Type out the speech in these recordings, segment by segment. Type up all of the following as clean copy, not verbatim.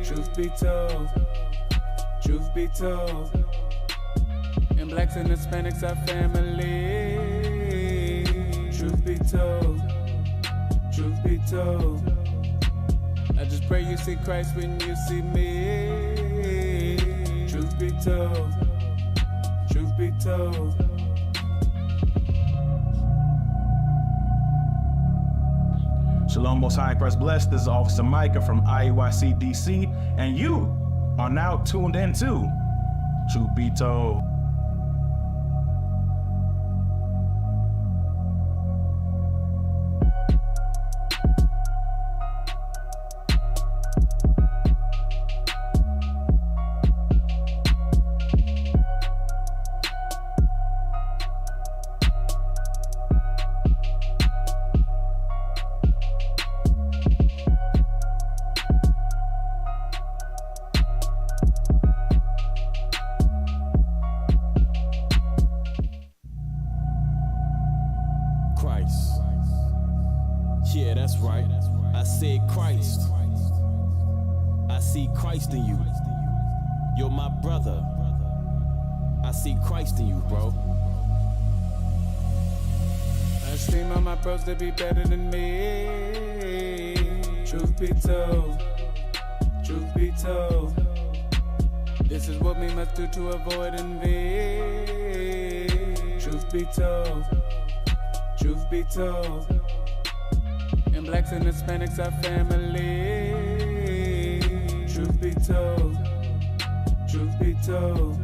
Truth be told, truth be told, and blacks and Hispanics are family. Truth be told, truth be told, I just pray you see Christ when you see me. Truth be told, truth be told. Shalom, Most High, Christ blessed. This is Officer Micah from IUIC DC, and you are now tuned into Truth Be Told. Yeah, that's right. I said Christ. I see Christ in you. You're my brother. I see Christ in you, bro. I esteem all my bros to be better than me. Truth be told, truth be told, this is what we must do to avoid envy. Truth be told, truth be told, and blacks and Hispanics are family. Truth be told, truth be told,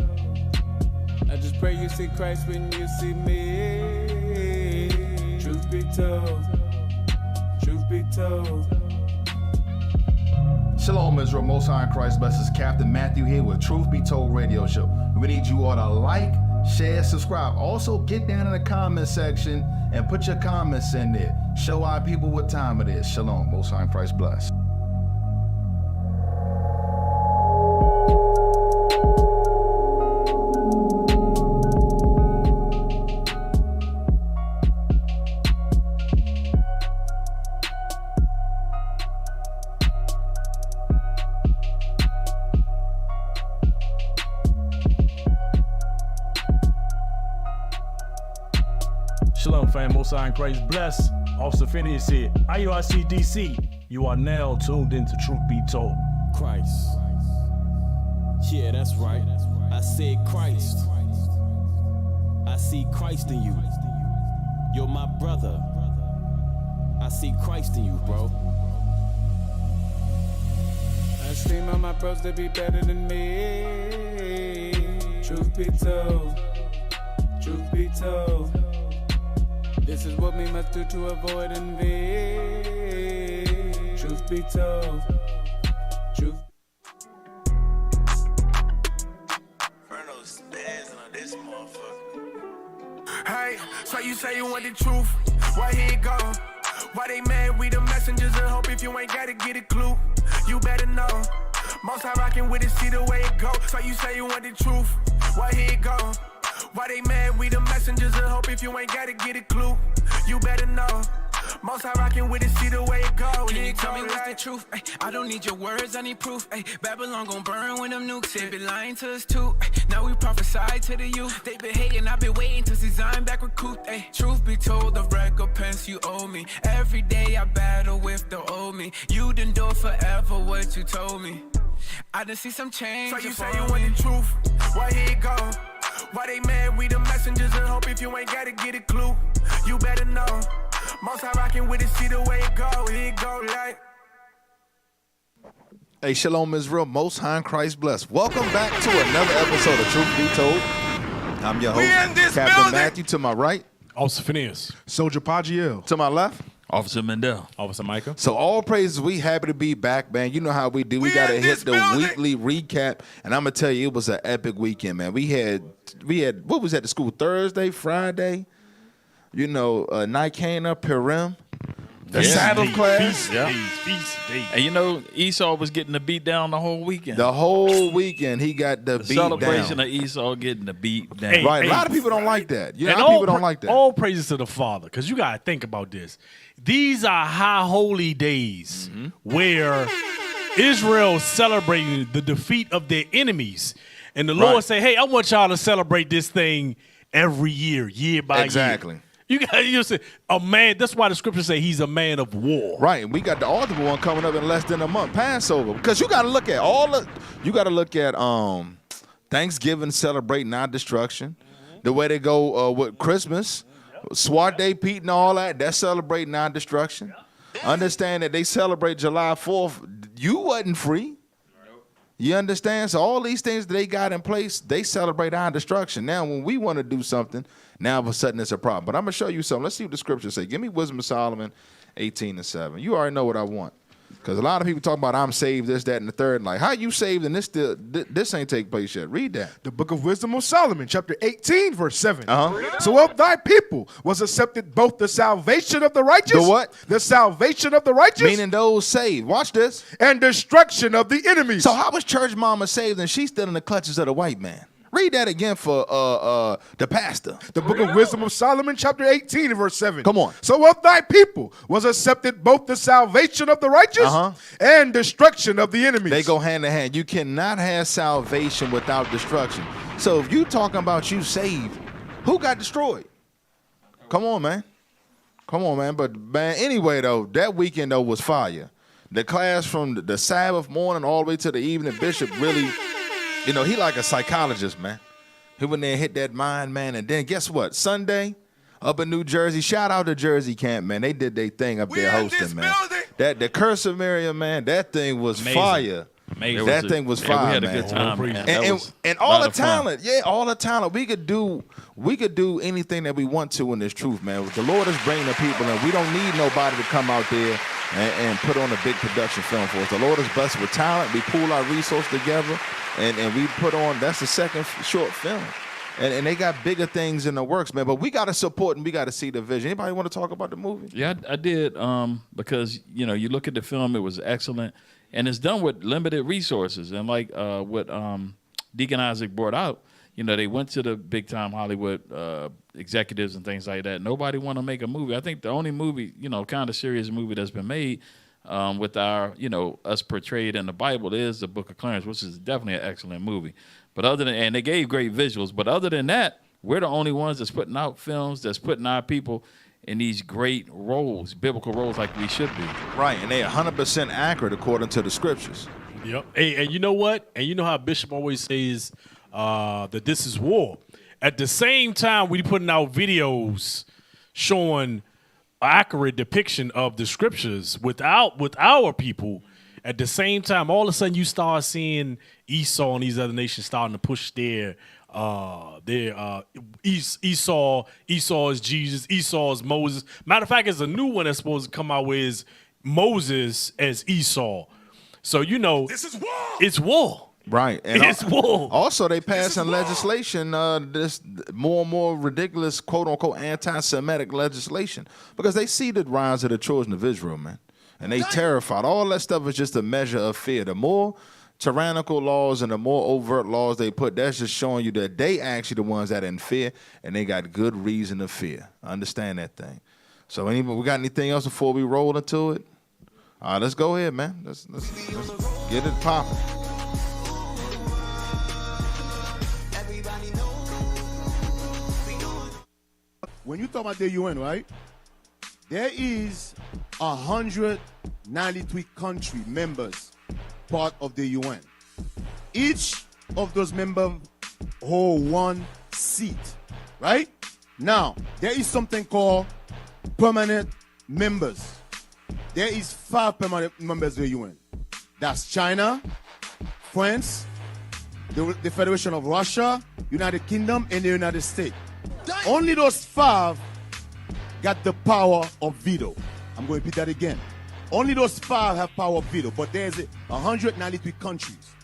I just pray you see Christ when you see me. Truth be told, truth be told. Shalom, Israel. Most High in Christ blesses. Captain Matthew here with Truth Be Told Radio Show. We need you all to like, share, subscribe. Also, get down in the comment section and put your comments in there. Show our people what time it is. Shalom. Most High in Christ bless. Shalom, fam. Most High in Christ bless. Officer Phineas here. IUIC DC. You are now tuned into Truth Be Told. Christ. Yeah, that's right. I said Christ. I see Christ in you. You're my brother. I see Christ in you, bro. I esteem all my bros to be better than me. Truth be told, truth be told, this is what we must do to avoid envy. Truth be told, truth. This motherfucker. Hey, so you say you want the truth? Why here it go? Why they mad? We the messengers and hope if you ain't gotta get a clue. You better know. Most I rockin' with it, see the way it go. So you say you want the truth? Why here it go? Why they mad? We the messengers and hope if you ain't gotta get a clue. You better know. Most I rockin' with it, see the way it go. Can you tell me what's the truth? Ay, I don't need your words, I need proof. Ay, Babylon gon' burn when them nukes hit. They been lying to us too. Ay, now we prophesy to the youth. They been hating, I been waiting to see Zion back recouped. Ay, truth be told, the recompense you owe me. Every day I battle with the old me. You done do forever what you told me. I done see some change. So you say you want the truth? Why here it go? Why they mad? We the messengers and hope if you ain't gotta get a clue. You better know. Most I rockin' with it, see the way it go. Here it go like. Hey, Shalom, Israel. Most High in Christ bless. Welcome back to another episode of Truth Be Told. I'm your host, Captain Matthew. To my right, Officer Phineas. Soldier Pagiel. to my left, Officer Mendel. Officer Micah. So all praises, we happy to be back, man. You know how we do. We got to hit the weekly recap. And I'm going to tell you, it was an epic weekend, man. We had, what was at the school? Thursday, Friday? You know, Night Cana, Purim, the Sabbath class. Feast days. And you know, Esau was getting the beat down the whole weekend. The whole weekend, he got the beat celebration down. of Esau getting the beat down. Hey, Right, a lot of people don't like that. Yeah, a lot of people don't like that. All praises to the Father, because you got to think about this. These are high holy days where Israel celebrating the defeat of their enemies. And the Lord say, hey, I want y'all to celebrate this thing every year, year by year. Exactly. You say a man. That's why the scriptures say he's a man of war. Right, and we got the ultimate one coming up in less than a month, Passover. Because you got to look at Thanksgiving celebrating non-destruction, the way they go with Christmas, Swat Day, Pete, and all that. That's celebrating non-destruction. Understand that they celebrate July 4th. You wasn't free. You understand? So all these things that they got in place, they celebrate our destruction. Now, when we want to do something, now all of a sudden it's a problem. But I'm going to show you something. Let's see what the scriptures say. Give me Wisdom of Solomon 18:7. You already know what I want. Because a lot of people talk about I'm saved, this, that, and the third. Like, how you saved and this ain't take place yet? Read that. The book of Wisdom of Solomon, chapter 18, verse 7. So of thy people was accepted both the salvation of the righteous. The what? The salvation of the righteous. Meaning those saved. Watch this. And destruction of the enemies. So how was church mama saved and she's still in the clutches of the white man? Read that again for the pastor. The book of Wisdom of Solomon, chapter 18, verse 7. Come on. So of thy people was accepted both the salvation of the righteous and destruction of the enemies. They go hand in hand. You cannot have salvation without destruction. So if you talking about you saved, who got destroyed? Come on, man. Come on, man. But, man, anyway, though, that weekend, though, was fire. The class from the Sabbath morning all the way to the evening, Bishop really... You know, he like a psychologist, man. He went there and hit that mind, man. And then guess what? Sunday, up in New Jersey, shout out to Jersey Camp, man. They did their thing up there hosting, man. The Curse of Miriam, man, that thing was fire. Amazing. That thing was fire, we had man. a good time, man. And all the talent, all the talent. We could do anything that we want to in this truth, man. The Lord is bringing the people, and we don't need nobody to come out there and put on a big production film for us. The Lord is blessed with talent. We pool our resources together, and we put on, that's the second short film. And they got bigger things in the works, man. But we got to support and we got to see the vision. Anybody want to talk about the movie? Yeah, I did, because, you know, you look at the film, it was excellent. And it's done with limited resources. And like what Deacon Isaac brought out, you know, they went to the big-time Hollywood executives and things like that. Nobody want to make a movie. I think the only movie, you know, kind of serious movie that's been made with our, you know, us portrayed in the Bible is the Book of Clarence, which is definitely an excellent movie. But other than, and they gave great visuals, but other than that, we're the only ones that's putting out films, that's putting our people in these great roles, biblical roles like we should be. Right, and they're 100% accurate according to the scriptures. Yep. Hey, and you know what? And you know how Bishop always says that this is war. At the same time, we putting out videos showing accurate depiction of the scriptures with our people. At the same time, all of a sudden you start seeing Esau and these other nations starting to push their Esau is Jesus, Esau is Moses. Matter of fact, there's a new one that's supposed to come out with is Moses as Esau. So you know, this is war. It's war. Right. And it's war. Also, they passing legislation, this more and more ridiculous, quote-unquote, anti-Semitic legislation, because they see the rise of the children of Israel, man, and they terrified. All that stuff is just a measure of fear. The more tyrannical laws and the more overt laws they put, that's just showing you that they actually the ones that are in fear, and they got good reason to fear. Understand that thing. So, we got anything else before we roll into it? All right, let's go ahead, man. Let's get it popping. When you talk about the UN, right, there is 193 country members part of the UN. Each of those members hold one seat, right? Now, there is something called permanent members. There is 5 permanent members of the UN. That's China, France, the Federation of Russia, United Kingdom, and the United States. Only those 5 got the power of veto. I'm going to repeat that again. Only those 5 have power of veto, but there's 193 countries.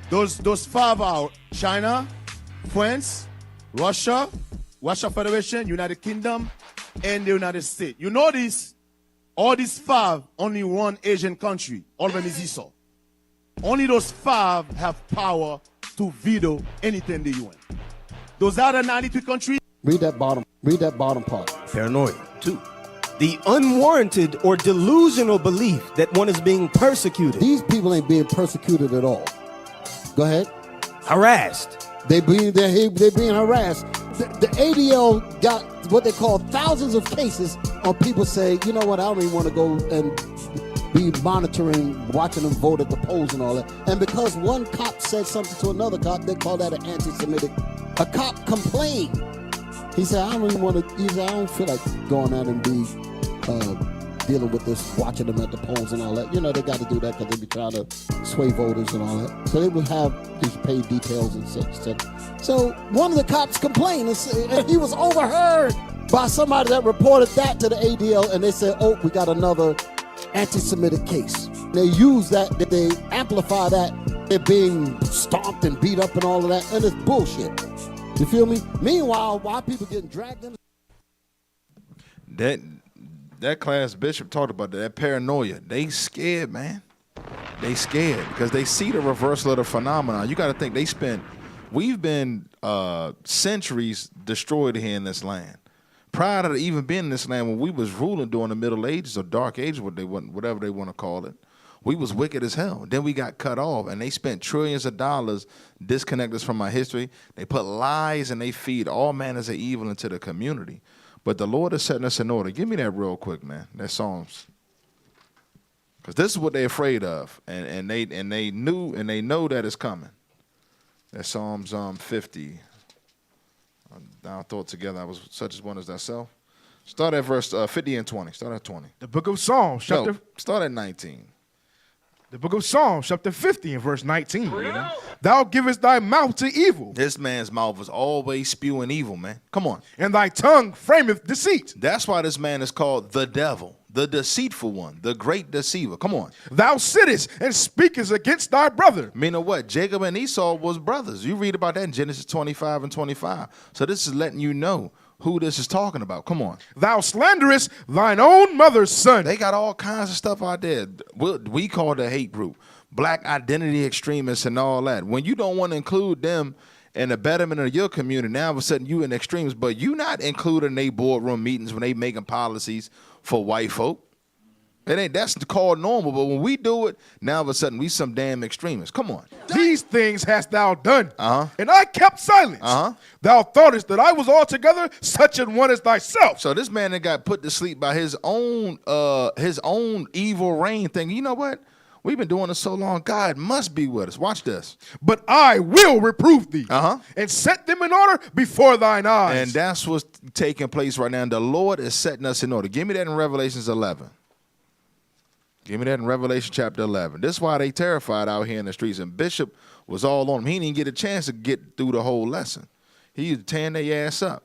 Those 5 are China, France, Russia Federation, United Kingdom, and the United States. You notice all these 5, only one Asian country, all of them is Esau. Only those 5 have power to veto anything in the UN. Those other 93 countries. Read that bottom part. Paranoia. 2. the unwarranted or delusional belief that one is being persecuted. These people ain't being persecuted at all. Go ahead. Harassed. They're being harassed. The ADL got what they call thousands of cases on people saying, you know what, I don't even want to go and be monitoring, watching them vote at the polls and all that. And because one cop said something to another cop, they call that an anti-Semitic. A cop complained. He said, I don't even want to, he said, I don't feel like going out and be dealing with this, watching them at the polls and all that. You know, they got to do that because they be trying to sway voters and all that. So they would have these paid details and such. So one of the cops complained and he was overheard by somebody that reported that to the ADL, and they said, oh, we got another anti-Semitic case. They use that, they amplify that, they're being stomped and beat up and all of that, and it's bullshit. You feel me? Meanwhile, why people getting dragged in? That class bishop talked about that paranoia. They scared, man. They scared because they see the reversal of the phenomenon. You got to think we've been centuries destroyed here in this land. Prior to even being in this land, when we was ruling during the Middle Ages or Dark Ages, whatever they want to call it, we was wicked as hell. Then we got cut off, and they spent trillions of dollars disconnect us from our history. They put lies and they feed all manners of evil into the community. But the Lord is setting us in order. Give me that real quick, man. That Psalms. Because this is what they're afraid of. And they knew and they know that it's coming. That Psalms 50. Thou thought together I was such as one as thyself. Start at verse 50 and 20. Start at 20. The book of Psalms, chapter. No, start at 19. The book of Psalms, chapter 50 and verse 19. Thou givest thy mouth to evil. This man's mouth was always spewing evil, man. Come on. And thy tongue frameth deceit. That's why this man is called the devil, the deceitful one, the great deceiver. Come on. Thou sittest and speakest against thy brother. Meaning what? Jacob and Esau was brothers. You read about that in Genesis 25 and 25. So this is letting you know who this is talking about. Come on. Thou slanderest thine own mother's son. They got all kinds of stuff out there. We call the hate group, black identity extremists and all that. When you don't want to include them in the betterment of your community, now all of a sudden you an extremist, but you not including they boardroom meetings when they making policies for white folk. That's called normal, but when we do it, now all of a sudden we some damn extremists. Come on. These things hast thou done, and I kept silence. Thou thoughtest that I was altogether such an one as thyself. So this man that got put to sleep by his own evil reign thing. You know what? We've been doing this so long. God must be with us. Watch this. But I will reprove thee, and set them in order before thine eyes. And that's what's taking place right now. And the Lord is setting us in order. Give me that in Revelations 11. Give me that in Revelation chapter 11. This is why they terrified out here in the streets. And Bishop was all on him. He didn't get a chance to get through the whole lesson. He was tearing their ass up.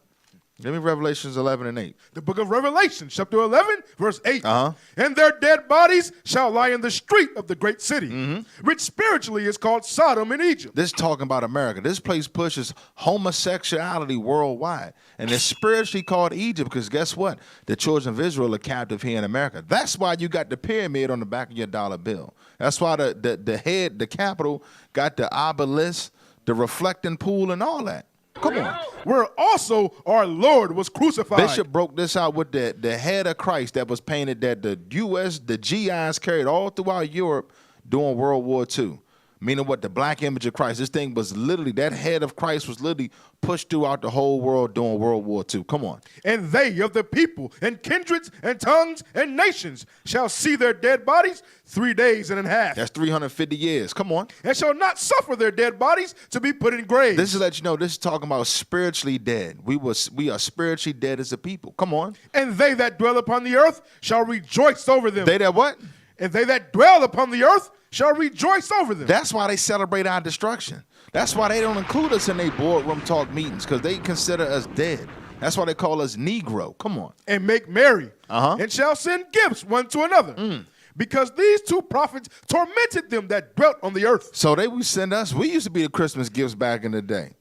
Give me Revelations 11 and 8. The book of Revelation, chapter 11, verse 8. And their dead bodies shall lie in the street of the great city, which spiritually is called Sodom in Egypt. This is talking about America. This place pushes homosexuality worldwide. And it's spiritually called Egypt because guess what? The children of Israel are captive here in America. That's why you got the pyramid on the back of your dollar bill. That's why the capital, got the obelisk, the reflecting pool, and all that. Come on. Where also our Lord was crucified. Bishop broke this out with the head of Christ that was painted that the U.S., the GIs carried all throughout Europe during World War II. Meaning what? The black image of Christ. This thing was literally, that head of Christ was literally pushed throughout the whole world during World War II. Come on. And they of the people and kindreds and tongues and nations shall see their dead bodies 3 days and a half. That's 350 years. Come on. And shall not suffer their dead bodies to be put in graves. This is let you know, this is talking about spiritually dead. We are spiritually dead as a people. Come on. And they that dwell upon the earth shall rejoice over them. They that what? And they that dwell upon the earth shall rejoice over them. That's why they celebrate our destruction. That's why they don't include us in their boardroom talk meetings, because they consider us dead. That's why they call us Negro. Come on. And make merry, and shall send gifts one to another. Because these two prophets tormented them that dwelt on the earth. So they would send us. We used to be the Christmas gifts back in the day.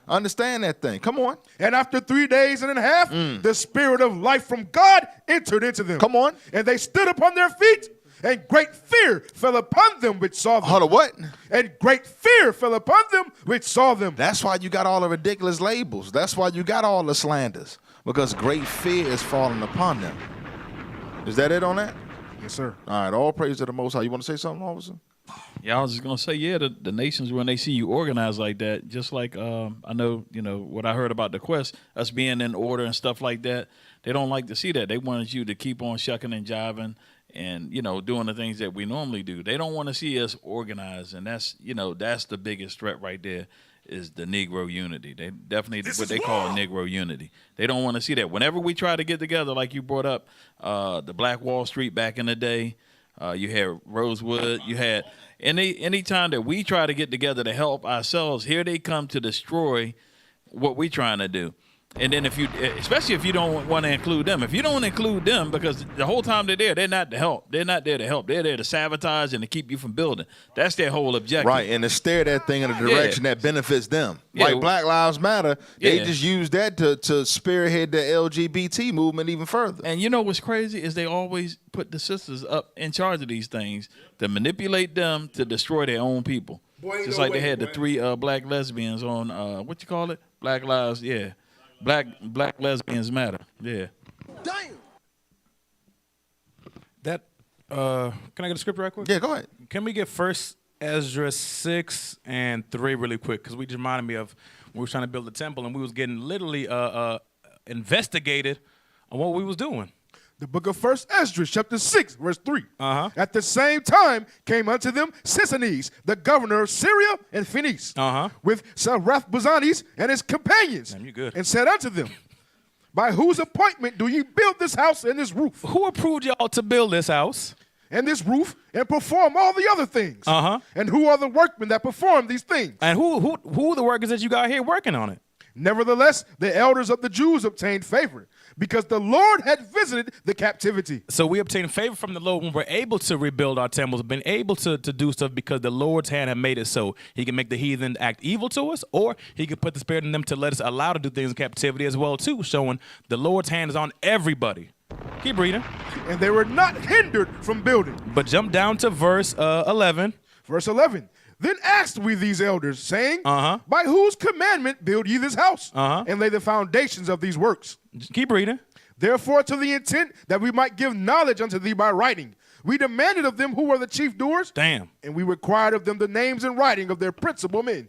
Understand that thing. Come on. And after 3 days and a half, the spirit of life from God entered into them. Come on. And they stood upon their feet. And great fear fell upon them which saw them. Hold on, what? And great fear fell upon them which saw them. That's why you got all the ridiculous labels. That's why you got all the slanders. Because great fear is falling upon them. Is that it on that? Yes, sir. All right, all praise to the Most High. You want to say something, officer? Yeah, I was just gonna say, yeah, the nations, when they see you organized like that, just like I know, what I heard about the quest, us being in order and stuff like that, they don't like to see that. They wanted you to keep on shucking and jiving and doing the things that we normally do. They don't want to see us organized, and that's the biggest threat right there. Is the Negro unity. They definitely what they call Negro unity. They don't want to see that. Whenever we try to get together, like you brought up, the Black Wall Street back in the day, you had Rosewood, you had any time that we try to get together to help ourselves, here they come to destroy what we're trying to do. And then especially if you don't want to include them, if you don't include them, because the whole time they're there, they're not to help. They're not there to help. They're there to sabotage and to keep you from building. That's their whole objective. Right, and to steer that thing in a direction that benefits them. Yeah. Like Black Lives Matter, they just use that to spearhead the LGBT movement even further. And you know what's crazy is they always put the sisters up in charge of these things to manipulate them to destroy their own people. Just like they had the 3 black lesbians on, what you call it? Black Lives, yeah. Black lesbians matter. Yeah. Damn. That can I get a script right quick? Yeah, go ahead. Can we get 1 Ezra 6 and 3 really quick? Because we just reminded me of when we were trying to build the temple and we was getting literally investigated on what we was doing. The book of 1 Ezra, chapter 6, verse 3. At the same time came unto them Sisines, the governor of Syria and Phoenice, with Sarath-Bazanes and his companions, Damn, you good. and said unto them, by whose appointment do ye build this house and this roof? Who approved y'all to build this house? And this roof, and perform all the other things. And who are the workmen that perform these things? And who are the workers that you got here working on it? Nevertheless, the elders of the Jews obtained favor, because the Lord had visited the captivity. So we obtained favor from the Lord when we're able to rebuild our temples, been able to do stuff because the Lord's hand had made it so. He can make the heathen act evil to us, or he can put the spirit in them to let us allow to do things in captivity as well too, showing the Lord's hand is on everybody. Keep reading. And they were not hindered from building. But jump down to verse 11. Verse 11. Then asked we these elders, saying, by whose commandment build ye this house, and lay the foundations of these works? Keep reading. Therefore, to the intent that we might give knowledge unto thee by writing, we demanded of them who were the chief doers. Damn. And we required of them the names and writing of their principal men.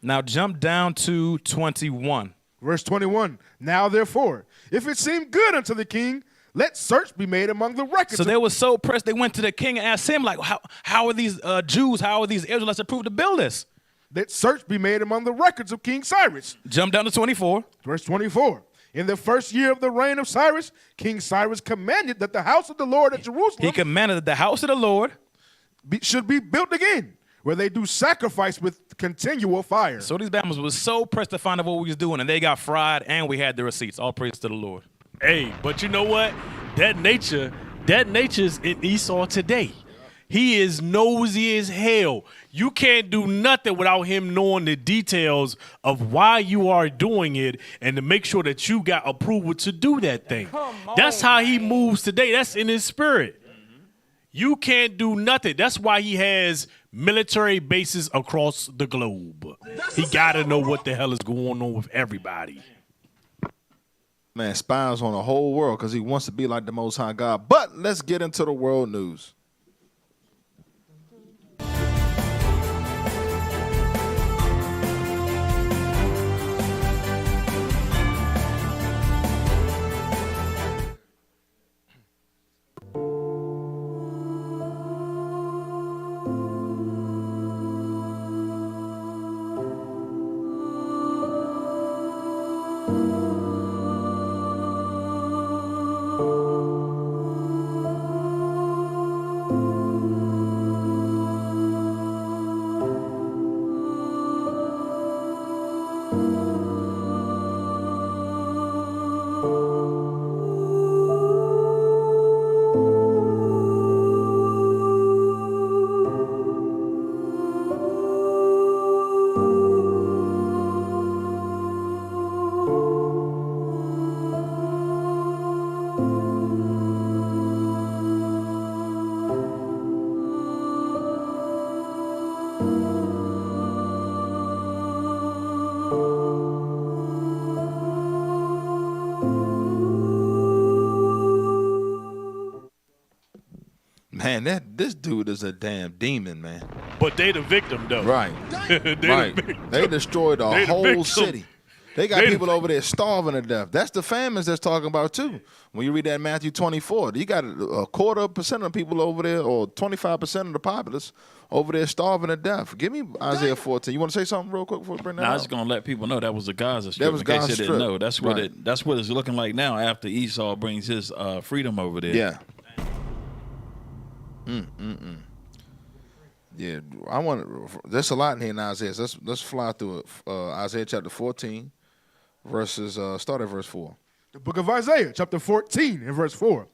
Now jump down to 21. Verse 21. Now therefore, if it seem good unto the king, let search be made among the records. So they were so pressed, they went to the king and asked him, like, how are these Jews, how are these Israelites approved to build this? Let search be made among the records of King Cyrus. Jump down to 24. Verse 24. In the first year of the reign of Cyrus, King Cyrus commanded that the house of the Lord at Jerusalem. He commanded that the house of the Lord should be built again, where they do sacrifice with continual fire. So these Baptists was so pressed to find out what we was doing, and they got fried, and we had the receipts. All praise to the Lord. Hey, but you know what? That nature's in Esau today. He is nosy as hell. You can't do nothing without him knowing the details of why you are doing it and to make sure that you got approval to do that thing. That's how he moves today. That's in his spirit. You can't do nothing. That's why he has military bases across the globe. He got to know what the hell is going on with everybody. Man, spies on the whole world because he wants to be like the Most High God. But let's get into the world news. Man, this dude is a damn demon, man. But they the victim, though. Right. They destroyed a whole city. They got people over there starving to death. That's the famines that's talking about, too. When you read that Matthew 24, you got a quarter percent of people over there, or 25% of the populace over there starving to death. Give me Isaiah 14. You want to say something real quick before we bring that up? I was going to let people know that was a Gaza Strip. That was in case Gaza they Strip. didn't know. That's what Right. that's what it's looking like now after Esau brings his freedom over there. Yeah. Yeah, I want. There's a lot in here in Isaiah. So let's fly through it. Isaiah chapter 14, verses. Start at verse 4. The book of Isaiah, chapter 14, and verse 4.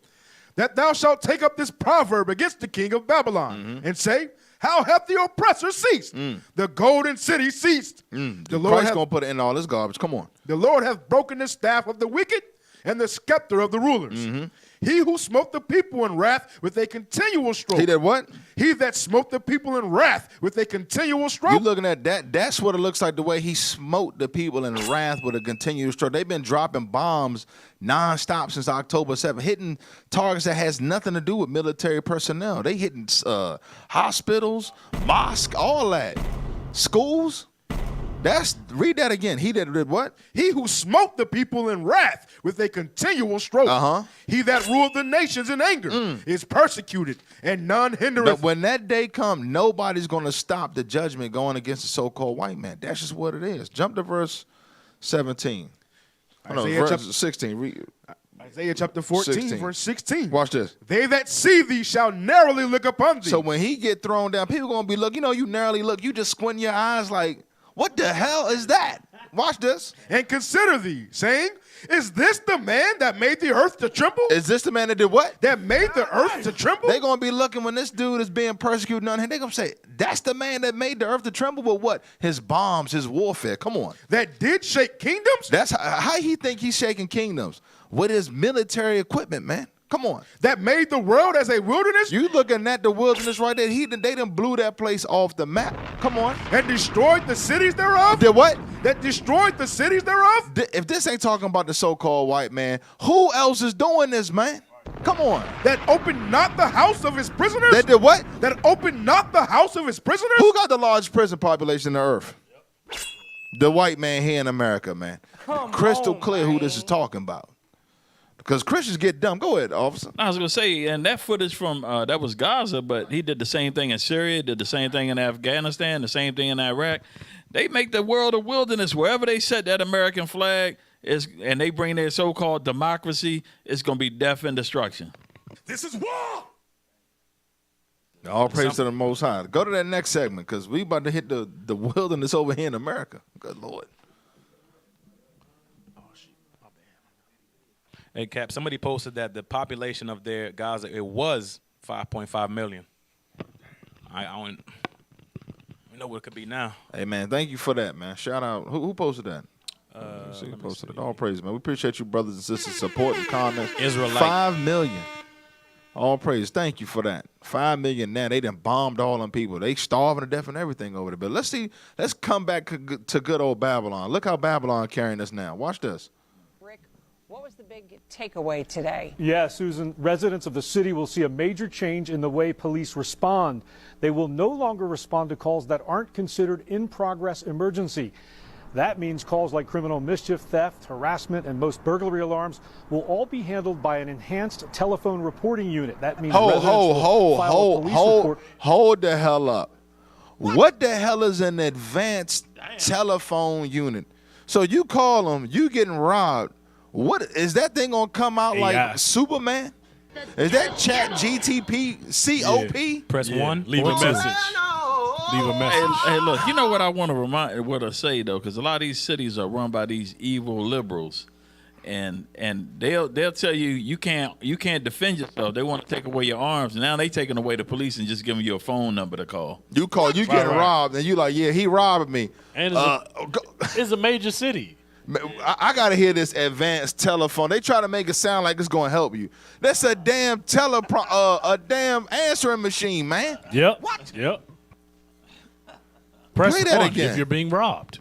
That thou shalt take up this proverb against the king of Babylon, and say, how hath the oppressor ceased? The golden city ceased. The Lord Christ's gonna put in all this garbage. Come on. The Lord hath broken the staff of the wicked and the scepter of the rulers. He who smote the people in wrath with a continual stroke. He did what? He that smote the people in wrath with a continual stroke. You're looking at that. That's what it looks like, the way he smote the people in wrath with a continuous stroke. They've been dropping bombs nonstop since October 7th, hitting targets that has nothing to do with military personnel. They hitting hospitals, mosques, all that. Schools. Read that again. He that did what? He who smote the people in wrath with a continual stroke. He that ruled the nations in anger is persecuted, and none hindereth. But when that day come, nobody's going to stop the judgment going against the so-called white man. That's just what it is. Jump to verse 17. Verse 16. Isaiah chapter 14, 16. verse 16. Watch this. They that see thee shall narrowly look upon thee. So when he get thrown down, people going to be looking. You know, you narrowly look. You just squint your eyes like, what the hell is that? Watch this. And consider thee, saying, is this the man that made the earth to tremble? Is this the man that did what? That made the earth to tremble? They're going to be looking when this dude is being persecuted. They're going to say, that's the man that made the earth to tremble with what? His bombs, his warfare. Come on. That did shake kingdoms? That's how he think he's shaking kingdoms. With his military equipment, man. Come on. That made the world as a wilderness? You looking at the wilderness right there. They done blew that place off the map. Come on. And destroyed the cities thereof? Did what? That destroyed the cities thereof? If this ain't talking about the so-called white man, who else is doing this, man? Come on. That opened not the house of his prisoners? That did what? That opened not the house of his prisoners? Who got the largest prison population on earth? The white man here in America, man. Crystal clear who this is talking about. Because Christians get dumb. Go ahead, officer. I was going to say, and that footage from, that was Gaza, but he did the same thing in Syria, did the same thing in Afghanistan, the same thing in Iraq. They make the world a wilderness. Wherever they set that American flag, and they bring their so-called democracy, it's going to be death and destruction. This is war. All praise to the Most High. Go to that next segment, because we about to hit the wilderness over here in America. Good Lord. Hey, Cap, somebody posted that the population of their Gaza, it was 5.5 million. I don't know what it could be now. Hey, man, thank you for that, man. Shout out. Who posted that? Who posted it? All praise, man. We appreciate you, brothers and sisters, supporting comments. Israelite. 5 million. All praise. Thank you for that. 5 million now. They done bombed all them people. They starving to death and everything over there. But let's come back to good old Babylon. Look how Babylon carrying us now. Watch this. What was the big takeaway today? Yeah, Susan, residents of the city will see a major change in the way police respond. They will no longer respond to calls that aren't considered in-progress emergency. That means calls like criminal mischief, theft, harassment, and most burglary alarms will all be handled by an enhanced telephone reporting unit. That means Hold the hell up. What the hell is an advanced telephone unit? So you call them, you getting robbed. What is that thing gonna come out like Superman? Is that Chat GTP COP? Yeah. Press 1. Leave a message. Leave a message. Hey, look, you know what I want to say though, because a lot of these cities are run by these evil liberals, and they'll tell you you can't defend yourself. They want to take away your arms, and now they taking away the police and just giving you a phone number to call. You getting robbed, and you like, yeah, he robbed me. And it's a major city. I gotta hear this advanced telephone. They try to make it sound like it's gonna help you. That's a damn a damn answering machine, man. Yep. What? Yep. Press Play that 1 again. if you're being robbed.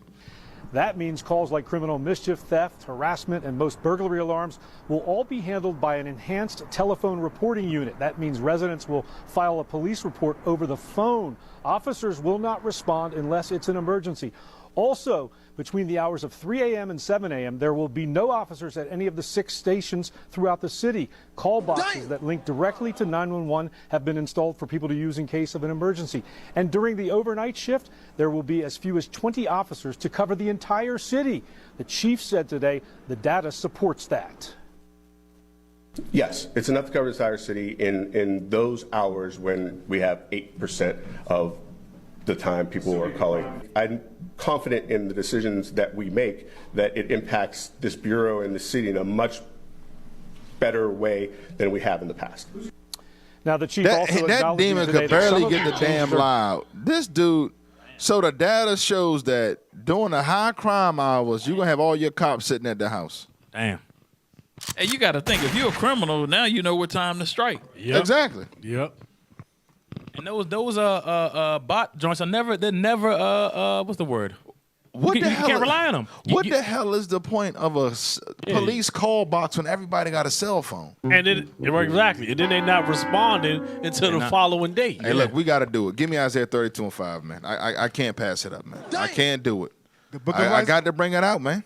That means calls like criminal mischief, theft, harassment, and most burglary alarms will all be handled by an enhanced telephone reporting unit. That means residents will file a police report over the phone. Officers will not respond unless it's an emergency. Also, between the hours of 3 a.m. and 7 a.m., there will be no officers at any of the 6 stations throughout the city. Call boxes that link directly to 911 have been installed for people to use in case of an emergency. And during the overnight shift, there will be as few as 20 officers to cover the entire city. The chief said today the data supports that. Yes, it's enough to cover the entire city in those hours when we have 8% of the time people are calling. I'm confident in the decisions that we make that it impacts this bureau and the city in a much better way than we have in the past. Now the chief also that demon could barely get the damn loud. This dude, so the data shows that during the high crime hours, you're gonna have all your cops sitting at the house. Damn. Hey, you got to think, if you're a criminal, now you know what time to strike. Yep. Exactly. Yep. And those bot joints are never what's the word? What you can't rely on them. What the hell is the point of a police call box when everybody got a cell phone? And then exactly, and then they're not responding until the following day. Hey, look, we got to do it. Give me Isaiah 32:5, man. I can't pass it up, man. I can't do it. I got to bring it out, man.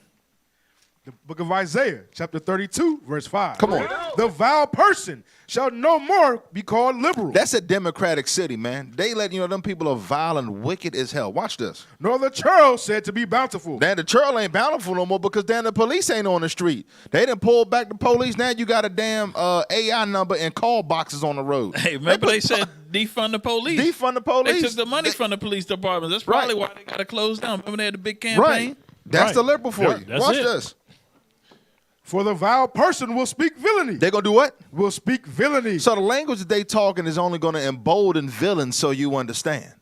The book of Isaiah, chapter 32, verse 5. Come on. The vile person shall no more be called liberal. That's a democratic city, man. They let you know them people are vile and wicked as hell. Watch this. Nor the churl said to be bountiful. Then the churl ain't bountiful no more because then the police ain't on the street. They done pulled back the police. Now you got a damn AI number and call boxes on the road. Hey, remember they said defund the police. Defund the police. They took the money from the police department. That's probably why they got to close down. Remember they had the big campaign? Right. That's the liberal for you. Watch this. For the vile person will speak villainy. They're going to do what? Will speak villainy. So the language that they talking is only going to embolden villains so you understand.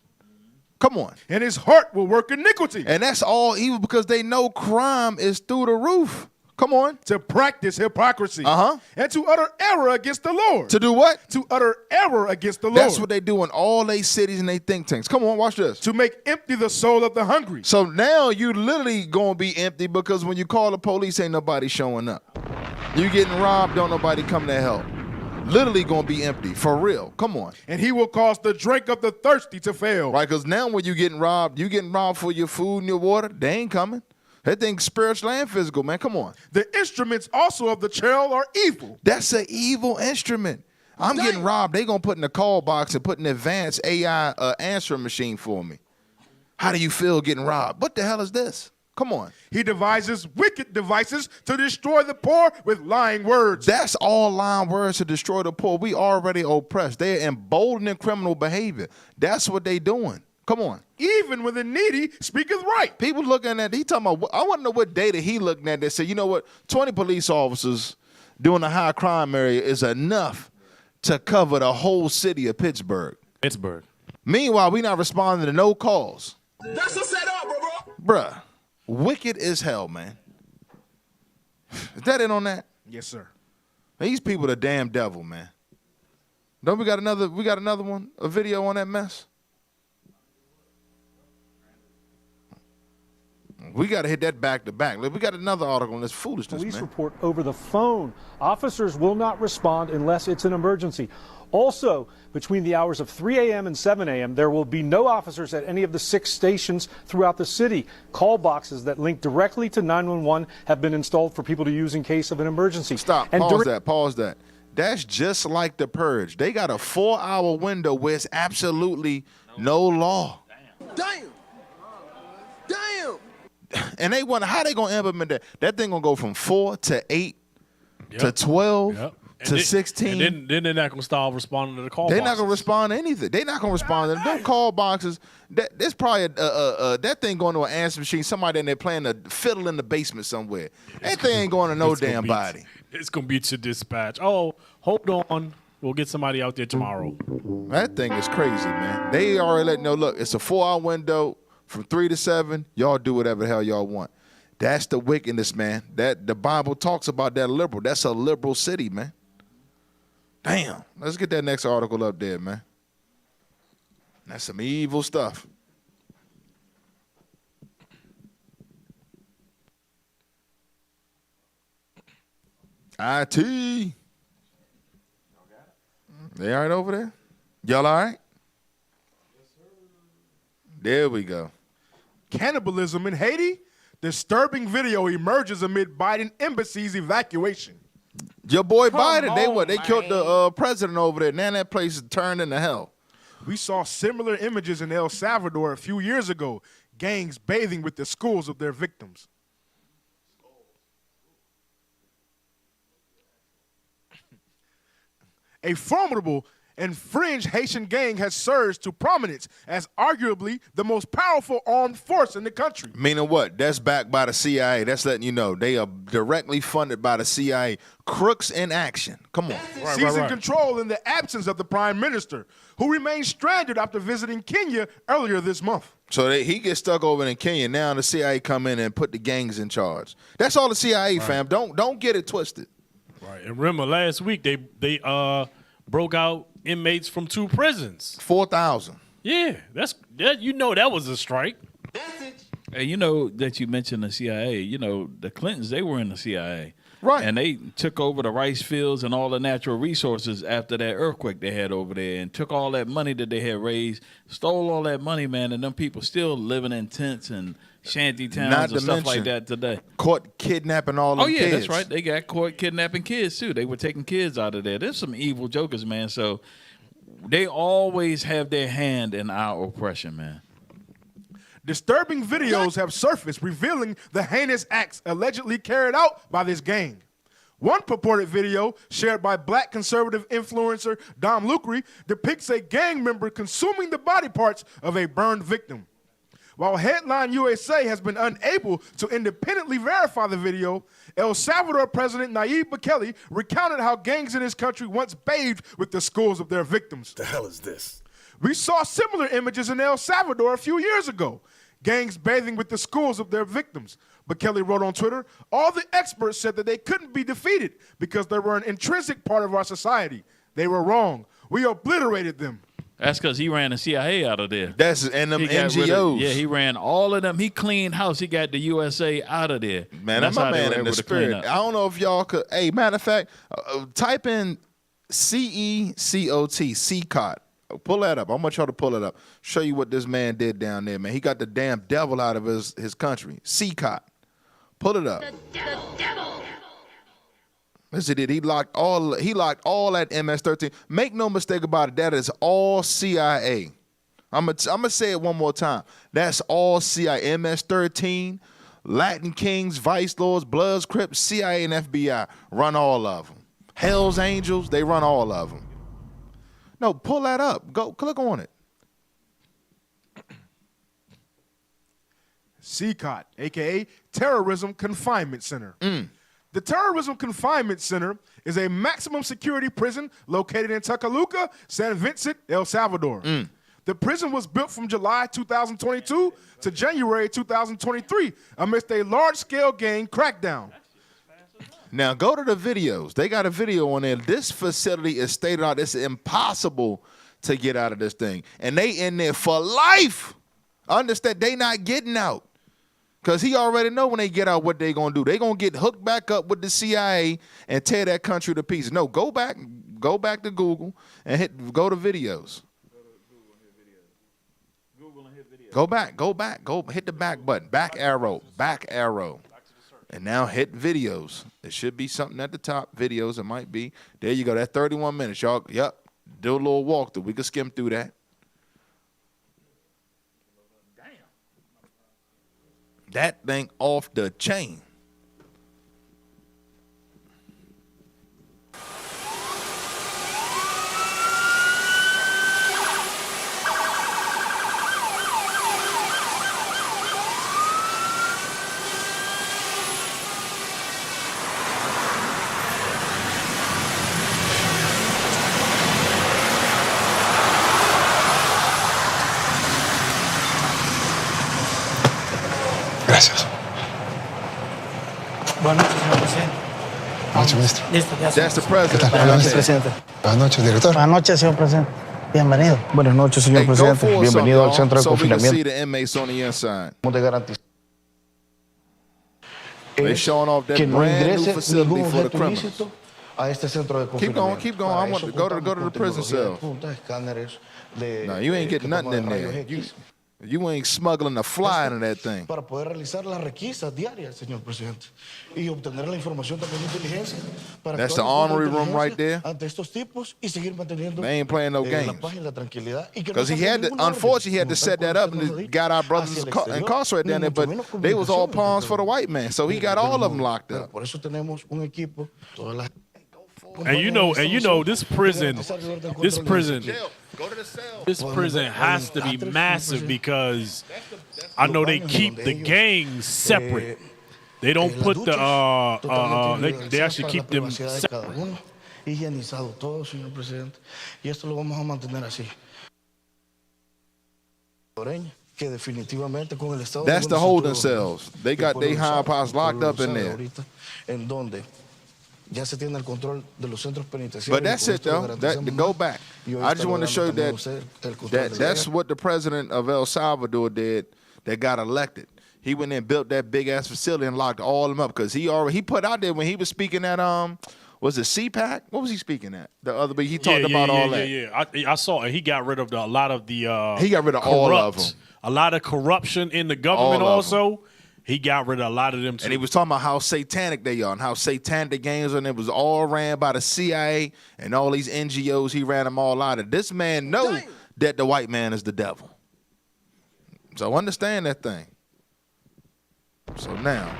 Come on. And his heart will work iniquity. And that's all evil because they know crime is through the roof. Come on. To practice hypocrisy. Uh-huh. And to utter error against the Lord. To do what? To utter error against the Lord. That's what they do in all they cities and they think tanks. Come on, watch this. To make empty the soul of the hungry. So now you literally going to be empty because when you call the police, ain't nobody showing up. You getting robbed, don't nobody come to help. Literally going to be empty, for real. Come on. And he will cause the drink of the thirsty to fail. Right, because now when you getting robbed for your food and your water, they ain't coming. That thing's spiritual and physical, man. Come on. The instruments also of the churl are evil. That's an evil instrument. I'm getting robbed. They going to put in the call box and put an advanced AI answering machine for me. How do you feel getting robbed? What the hell is this? Come on. He devises wicked devices to destroy the poor with lying words. That's all lying words to destroy the poor. We already oppressed. They're emboldening criminal behavior. That's what they doing. Come on. Even when the needy speaketh right. People looking at, he talking about, I want to know what data he looking at that said, you know what, 20 police officers doing a high crime area is enough to cover the whole city of Pittsburgh. Meanwhile, we not responding to no calls. That's a setup, bro. Bruh, wicked as hell, man. Is that it on that? Yes, sir. These people the damn devil, man. Don't we got another one, a video on that mess? We got to hit that back to back. We got another article on this foolishness, Police man. report over the phone. Officers will not respond unless it's an emergency. Also, between the hours of 3 a.m. and 7 a.m., there will be no officers at any of the 6 stations throughout the city. Call boxes that link directly to 911 have been installed for people to use in case of an emergency. Stop. Pause that. That's just like the Purge. They got a 4-hour window where it's absolutely no law. Damn. And they wonder how they going to implement that. That thing going to go from 4 to 8 to 12 to 16. And then they're not going to start responding to the call They're boxes. not going to respond to anything. They're not going to respond to them call boxes. There's probably that thing going to an answer machine. Somebody in there playing a fiddle in the basement somewhere. That thing ain't going to no damn body. It's going to be to dispatch. Oh, hold on. We'll get somebody out there tomorrow. That thing is crazy, man. They already let know, look, it's a 4-hour window. From 3 to 7, y'all do whatever the hell y'all want. That's the wickedness, man. That the Bible talks about that liberal. That's a liberal city, man. Damn. Let's get that next article up there, man. That's some evil stuff. IT. They all right over there? Y'all all right? There we go. Cannibalism in Haiti. Disturbing video emerges amid Biden embassy's evacuation. Your boy Biden, they killed the president over there. Now that place is turned into hell. We saw similar images in El Salvador a few years ago. Gangs bathing with the skulls of their victims. A formidable and fringe Haitian gang has surged to prominence as arguably the most powerful armed force in the country. Meaning what? That's backed by the CIA. That's letting you know they are directly funded by the CIA. Crooks in action. Come on. Seizing control in the absence of the prime minister, who remained stranded after visiting Kenya earlier this month. So he gets stuck over in Kenya. Now the CIA come in and put the gangs in charge. That's all the CIA, fam. Don't get it twisted. Right. And remember last week they broke out inmates from 2 prisons. 4,000. Yeah, that was a strike. Hey, you know that you mentioned the CIA. You know, the Clintons, they were in the CIA. Right. And they took over the rice fields and all the natural resources after that earthquake they had over there and took all that money that they had raised, stole all that money, man, and them people still living in tents and shanty towns and stuff like that today. Caught kidnapping all them kids. Oh, yeah, that's right. They got caught kidnapping kids, too. They were taking kids out of there. There's some evil jokers, man. So they always have their hand in our oppression, man. Disturbing videos have surfaced revealing the heinous acts allegedly carried out by this gang. One purported video shared by black conservative influencer Dom Lucre depicts a gang member consuming the body parts of a burned victim. While Headline USA has been unable to independently verify the video, El Salvador President Nayib Bukele recounted how gangs in his country once bathed with the skulls of their victims. The hell is this? We saw similar images in El Salvador a few years ago. Gangs bathing with the skulls of their victims. Bukele wrote on Twitter, all the experts said that they couldn't be defeated because they were an intrinsic part of our society. They were wrong. We obliterated them. That's because he ran the CIA out of there. And them NGOs. Yeah, he ran all of them. He cleaned house. He got the USA out of there. Man, that's my man in the spirit. I don't know if y'all could. Hey, matter of fact, type in CECOT, CCOT. Pull that up. I want y'all to pull it up. Show you what this man did down there, man. He got the damn devil out of his country. CCOT. Pull it up. The devil. Yes, he did. He locked all that MS-13. Make no mistake about it. That is all CIA. I'm gonna say it one more time. That's all CIA. MS-13, Latin Kings, Vice Lords, Bloods, Crips, CIA, and FBI run all of them. Hell's Angels, they run all of them. No, pull that up. Go click on it. CCOT, a.k.a. Terrorism Confinement Center. The Terrorism Confinement Center is a maximum security prison located in Tacaloca, San Vincent, El Salvador. The prison was built from July 2022 to January 2023 amidst a large-scale gang crackdown. Now go to the videos. They got a video on there. This facility is stated out. It's impossible to get out of this thing. And they in there for life. Understand, they not getting out. Because he already know when they get out what they going to do. They going to get hooked back up with the CIA and tear that country to pieces. No, go back to Google and go to videos. Go back, hit the back button, back arrow. And now hit videos. There should be something at the top, videos, it might be. There you go, that's 31 minutes, y'all. Yep, do a little walkthrough. We can skim through that. That thing off the chain. Gracias. Buenas noches, señor presidente. Buenas noches, ministro. Listo, ya. That's the president. Buenas noches, presidente. Buenas noches, director. Buenas noches, señor presidente. Bienvenido. Buenas noches, señor presidente. Bienvenido al centro de confinamiento. So we can see the inmates on the inside. Te garantizo. They es showing off that que no brand new ingrese facility ningún for the objeto criminals. ilícito a este centro de Keep going, confinamiento. keep going. I Para want eso to go to contamos the con prison tecnología de cell. punta, escáneres de, No, you ain't getting que nothing toman in there. rayos X, You ain't smuggling a fly into that thing. para poder realizar las requisas diarias, señor presidente, y obtener la información también de inteligencia. Para That's the actuar en armory contra de room right there. inteligencia ante estos tipos y seguir manteniendo They ain't playing no la games. paz y la tranquilidad. Y que no Because he salga had to, ninguna orden, unfortunately, he had to sino set tal that cual up usted nos and ha dicho, got our brothers hacia el exterior, incarcerated down ni there, mucho but menos they was all comunicaciones pawns entre for the white man. So he got all of them locked Pero up. por eso tenemos un equipo, todas las And you know, this prison has to be massive because I know they keep the gangs separate. They don't put the they actually keep them separate. higienizado todo, señor presidente, y esto lo vamos a mantener así. Que definitivamente con el estado That's the holding cells. cells. They got they high pots locked up in there. En donde ya se tiene el control de los centros penitenciarios. But that's it though. To go back, I just want to show you that's what the president of El Salvador did that got elected. He went in and built that big ass facility and locked all of them up because he put out there when he was speaking at was it CPAC? What was he speaking at? The other big he talked about all that. Yeah. I saw it. He got rid of a lot of the he got rid of all of them. A lot of corruption in the government also. He got rid of a lot of them too. And he was talking about how satanic they are and how satanic the gangs are, and it was all ran by the CIA and all these NGOs. He ran them all out of. This man know that the white man is the devil. So understand that thing. So now,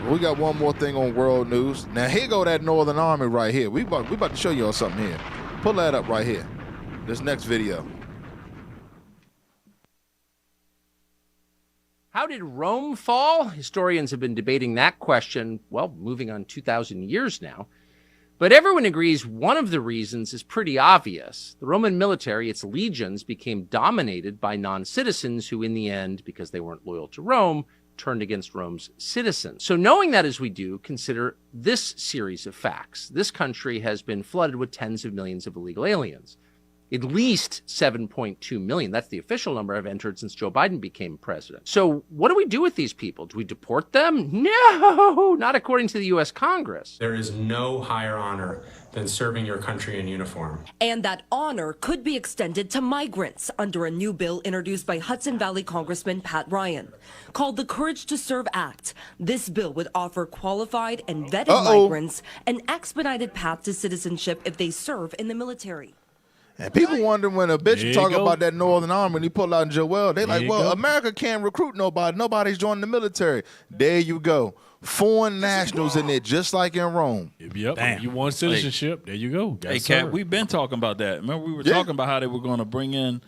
we got one more thing on world news. Now here go that Northern Army right here. We about to show y'all something here. Pull that up right here. This next video. How did Rome fall? Historians have been debating that question, well, moving on 2,000 years now. But everyone agrees one of the reasons is pretty obvious. The Roman military, its legions, became dominated by non-citizens who, in the end, because they weren't loyal to Rome, turned against Rome's citizens. So knowing that as we do, consider this series of facts. This country has been flooded with tens of millions of illegal aliens. At least 7.2 million. That's the official number have entered since Joe Biden became president. So what do we do with these people? Do we deport them? No, not according to the U.S. Congress. There is no higher honor than serving your country in uniform. And that honor could be extended to migrants under a new bill introduced by Hudson Valley Congressman Pat Ryan. Called the Courage to Serve Act, this bill would offer qualified and vetted migrants an expedited path to citizenship if they serve in the military. And people wonder when a bishop talk about that Northern Army and he pull out Joel, they like, well, America can't recruit nobody. Nobody's joining the military. There you go. Foreign nationals in there, just like in Rome. Yep. Damn. You want citizenship? There you go. Hey, Cat, we've been talking about that. Remember, we were talking about how they were going to bring in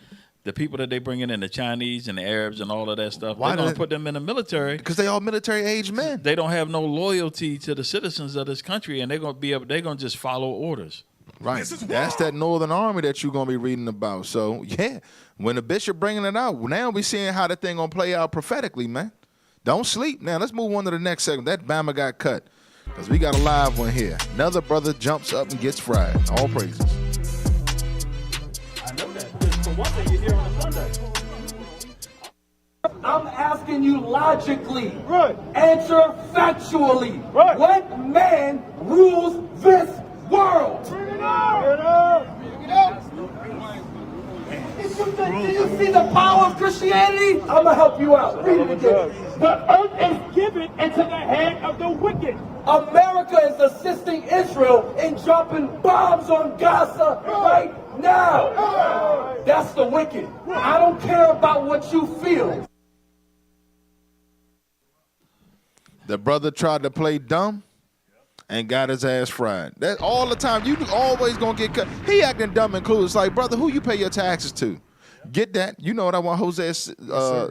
the people that they bring in, the Chinese and the Arabs and all of that stuff. Why they're going to put them in the military? Because they all military-aged men. They don't have no loyalty to the citizens of this country, and they're going to just follow orders. Right. That's that Northern Army that you're going to be reading about. So, yeah, when the bishop bringing it out, now we seeing how the thing going to play out prophetically, man. Don't sleep. Now, let's move on to the next segment. That Bama got cut because we got a live one here. Another brother jumps up and gets fried. All praises. I know that. For one thing, you're here on a Sunday. I'm asking you logically. Right. Answer factually. Right. What man rules this world? Bring it up. Bring it up. Bring it up. Do you see the power of Christianity? I'm going to help you out. Read it again. The earth is given into the hand of the wicked. America is assisting Israel in dropping bombs on Gaza right now. That's the wicked. I don't care about what you feel. The brother tried to play dumb and got his ass fried. That all the time. You always gonna get cut. He acting dumb and clueless. Like, brother, who you pay your taxes to? Get that. You know what I want, Jose.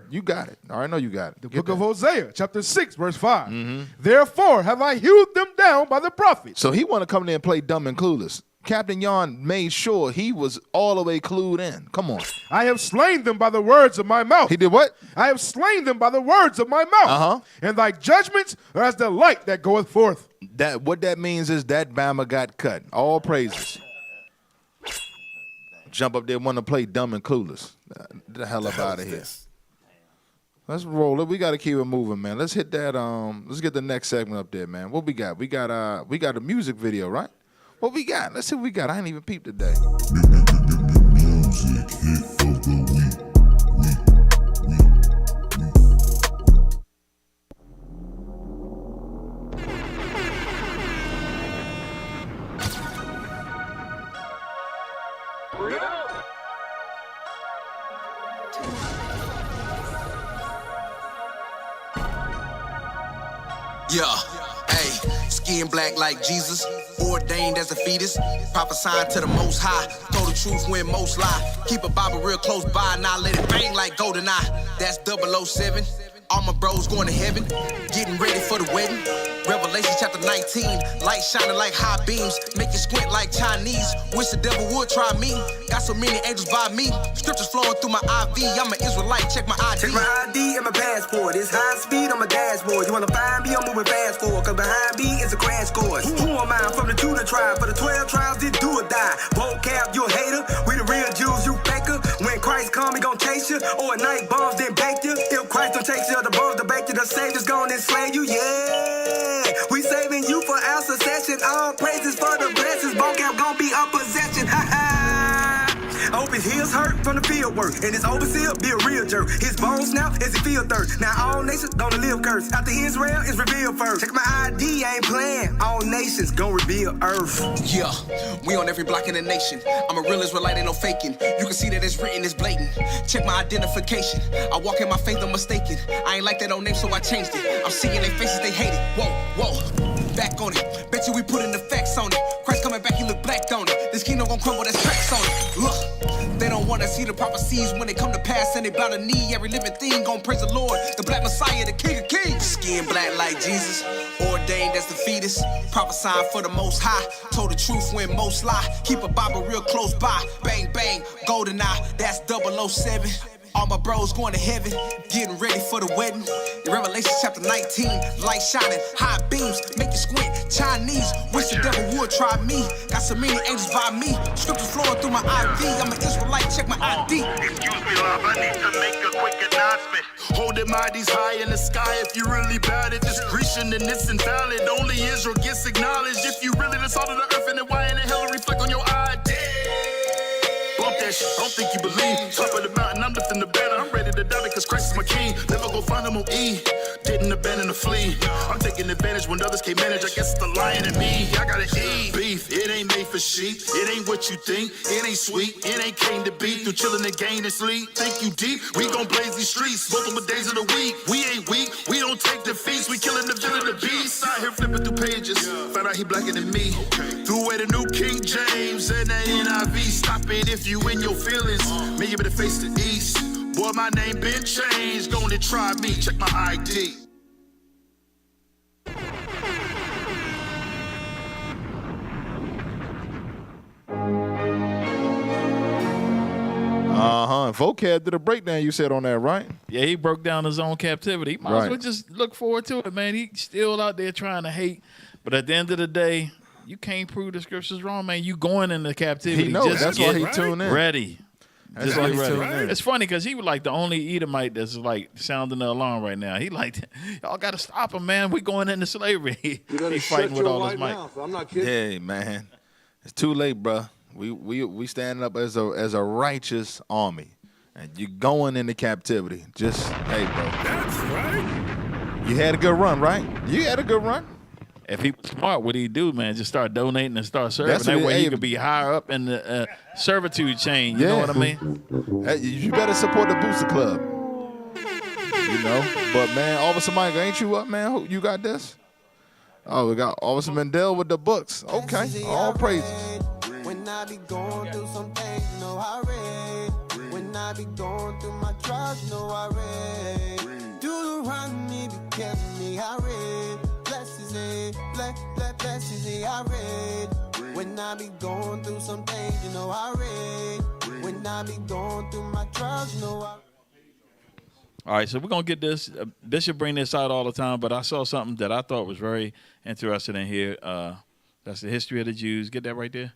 You got it. I already know you got it. The book of Hosea, chapter 6, verse 5. Therefore have I hewed them down by the prophets. So he want to come in and play dumb and clueless. Captain Yon made sure he was all the way clued in. Come on. I have slain them by the words of my mouth. He did what? I have slain them by the words of my mouth. And thy judgments are as the light that goeth forth. That what that means is that Bama got cut. All praises. Jump up there, want to play dumb and clueless. The hell up out of here. Let's roll it. We got to keep it moving, man. Let's hit that. Let's get the next segment up there, man. What we got? We got a music video, right? What we got? Let's see what we got. I ain't even peeped today. Music hit of the week. Yeah, hey, skin black like Jesus, ordained as a fetus, prophesying to the most high, told the truth when most lie, keep a Bible real close by, now let it bang like GoldenEye, that's 007, all my bros going to heaven, getting ready for the wedding, Revelation chapter 19, light shining like high beams, make you squint like Chinese, wish the devil would try me, got so many angels by me, scriptures flowing through my IV, I'm an Israelite, check my ID. Check my ID and my passport, it's high speed on my dashboard, you wanna find me, I'm moving fast forward, cause behind me is a crash course. Who am I? I'm from the Judah tribe, for the 12 tribes did do or die, vocab, you a hater, we the real Jews, you faker, when Christ come, he gon' chase you, or at night bombs then bake you, if Christ don't chase you, the bombs to bake you, the Savior's gon' enslave you, yeah. We saving you for our succession. All praises for the blessings. Vocab gon' be a possession. Ha ha. I hope his heels hurt from the field work. And his overseer be a real jerk. His bones now is a field thirst. Now all nations gonna live cursed. After Israel is revealed first. Check my ID, I ain't playing. All nations gon' reveal earth. Yeah, we on every block in the nation. I'm a real Israelite, ain't no faking. You can see that it's written, it's blatant. Check my identification. I walk in my faith, I'm mistaken. I ain't like that old name, so I changed it. I'm seeing their faces, they hate it. Whoa, whoa. Back on it. Bet you we putting the facts on it. Christ coming back, he look black on it. This kingdom gon' crumble, that's cracks on it. Look, they don't wanna see the prophecies when they come to pass and they bow the knee. Every living thing gon' praise the Lord, the black Messiah, the King of Kings. Skin black like Jesus, ordained as the fetus, prophesying for the most high. Told the truth when most lie. Keep a Bible real close by. Bang bang, GoldenEye, that's 007. All my bros going to heaven, getting ready for the wedding. In Revelation chapter 19, light shining, high beams, make you squint. Chinese, wish the devil would try me. Got so many angels by me, scriptures flowing through my IV. I'm an Israelite, check my ID. Excuse me, love, I need to make a quick announcement. Holding mighties high in the sky if you really bad it. This Grecian and it's invalid. Only Israel gets acknowledged. If you really the salt of the earth and then why in the hell reflect on your ID? Bump that shit, I don't think you believe. Top of the mountain, I'm lifting the banner. I'm ready to die because Christ is my king. Never go find him on E. Didn't abandon the flee. I'm taking advantage when others can't manage. I guess it's the lion in me. I gotta eat beef. It ain't made for sheep. It ain't what you think. It ain't sweet. It ain't came to beat. Through chilling and gain and sleep. Think you deep? We gon' blaze these streets. Multiple days of the week. We ain't weak. We don't take defeats. We killing the villain, the beast. Out here flipping through pages. Found out he blacker than me. Threw away the new King James and the NIV. Stop it if you in your feelings. Me, you better face the east. Boy, my name been changed. Gonna try me. Check my ID. Vocab did a breakdown, you said on that, right? Yeah, he broke down his own captivity. Might as well just look forward to it, man. He's still out there trying to hate. But at the end of the day, you can't prove the scriptures wrong, man. You going into captivity. He knows. Just That's why he tuned in. Ready. That's why he tuned in. It's funny because he was like the only Edomite that's like sounding the alarm right now. He like, y'all got to stop him, man. We going into slavery. He's fighting with all his might. I'm not kidding. Hey, man. It's too late, bro. We standing up as a righteous army. And you're going into captivity. Just, hey, bro. That's right. You had a good run, right? You had a good run. If he was smart, what he'd do, man, just start donating and start serving. That way he could be higher up in the servitude chain. You know what I mean? Hey, you better support the Booster Club. You know? But, man, Officer Mike, ain't you up, man? You got this? Oh, we got Officer Mendel with the books. Okay. All praises. When I be going through some things, you know I read. When I be going through my trials, you know I read. Do around me, be careful me, I read. Blessings, blessings, I read. When I be going through some things, you know I read. When I be going through my trials, you know I read. All right, so we're going to get this. Bishop bring this out all the time, but I saw something that I thought was very interesting in here. That's the history of the Jews. Get that right there?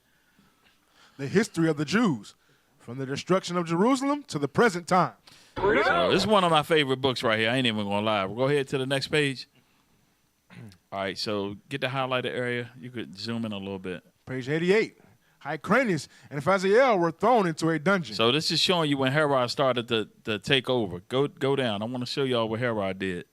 The history of the Jews, from the destruction of Jerusalem to the present time. So this is one of my favorite books right here. I ain't even gonna lie. We'll go ahead to the next page. All right, so get the highlighted area. You could zoom in a little bit. Page 88. Hyrcanus and Phasael were thrown into a dungeon. So this is showing you when Herod started to take over. Go down. I want to show y'all what Herod did.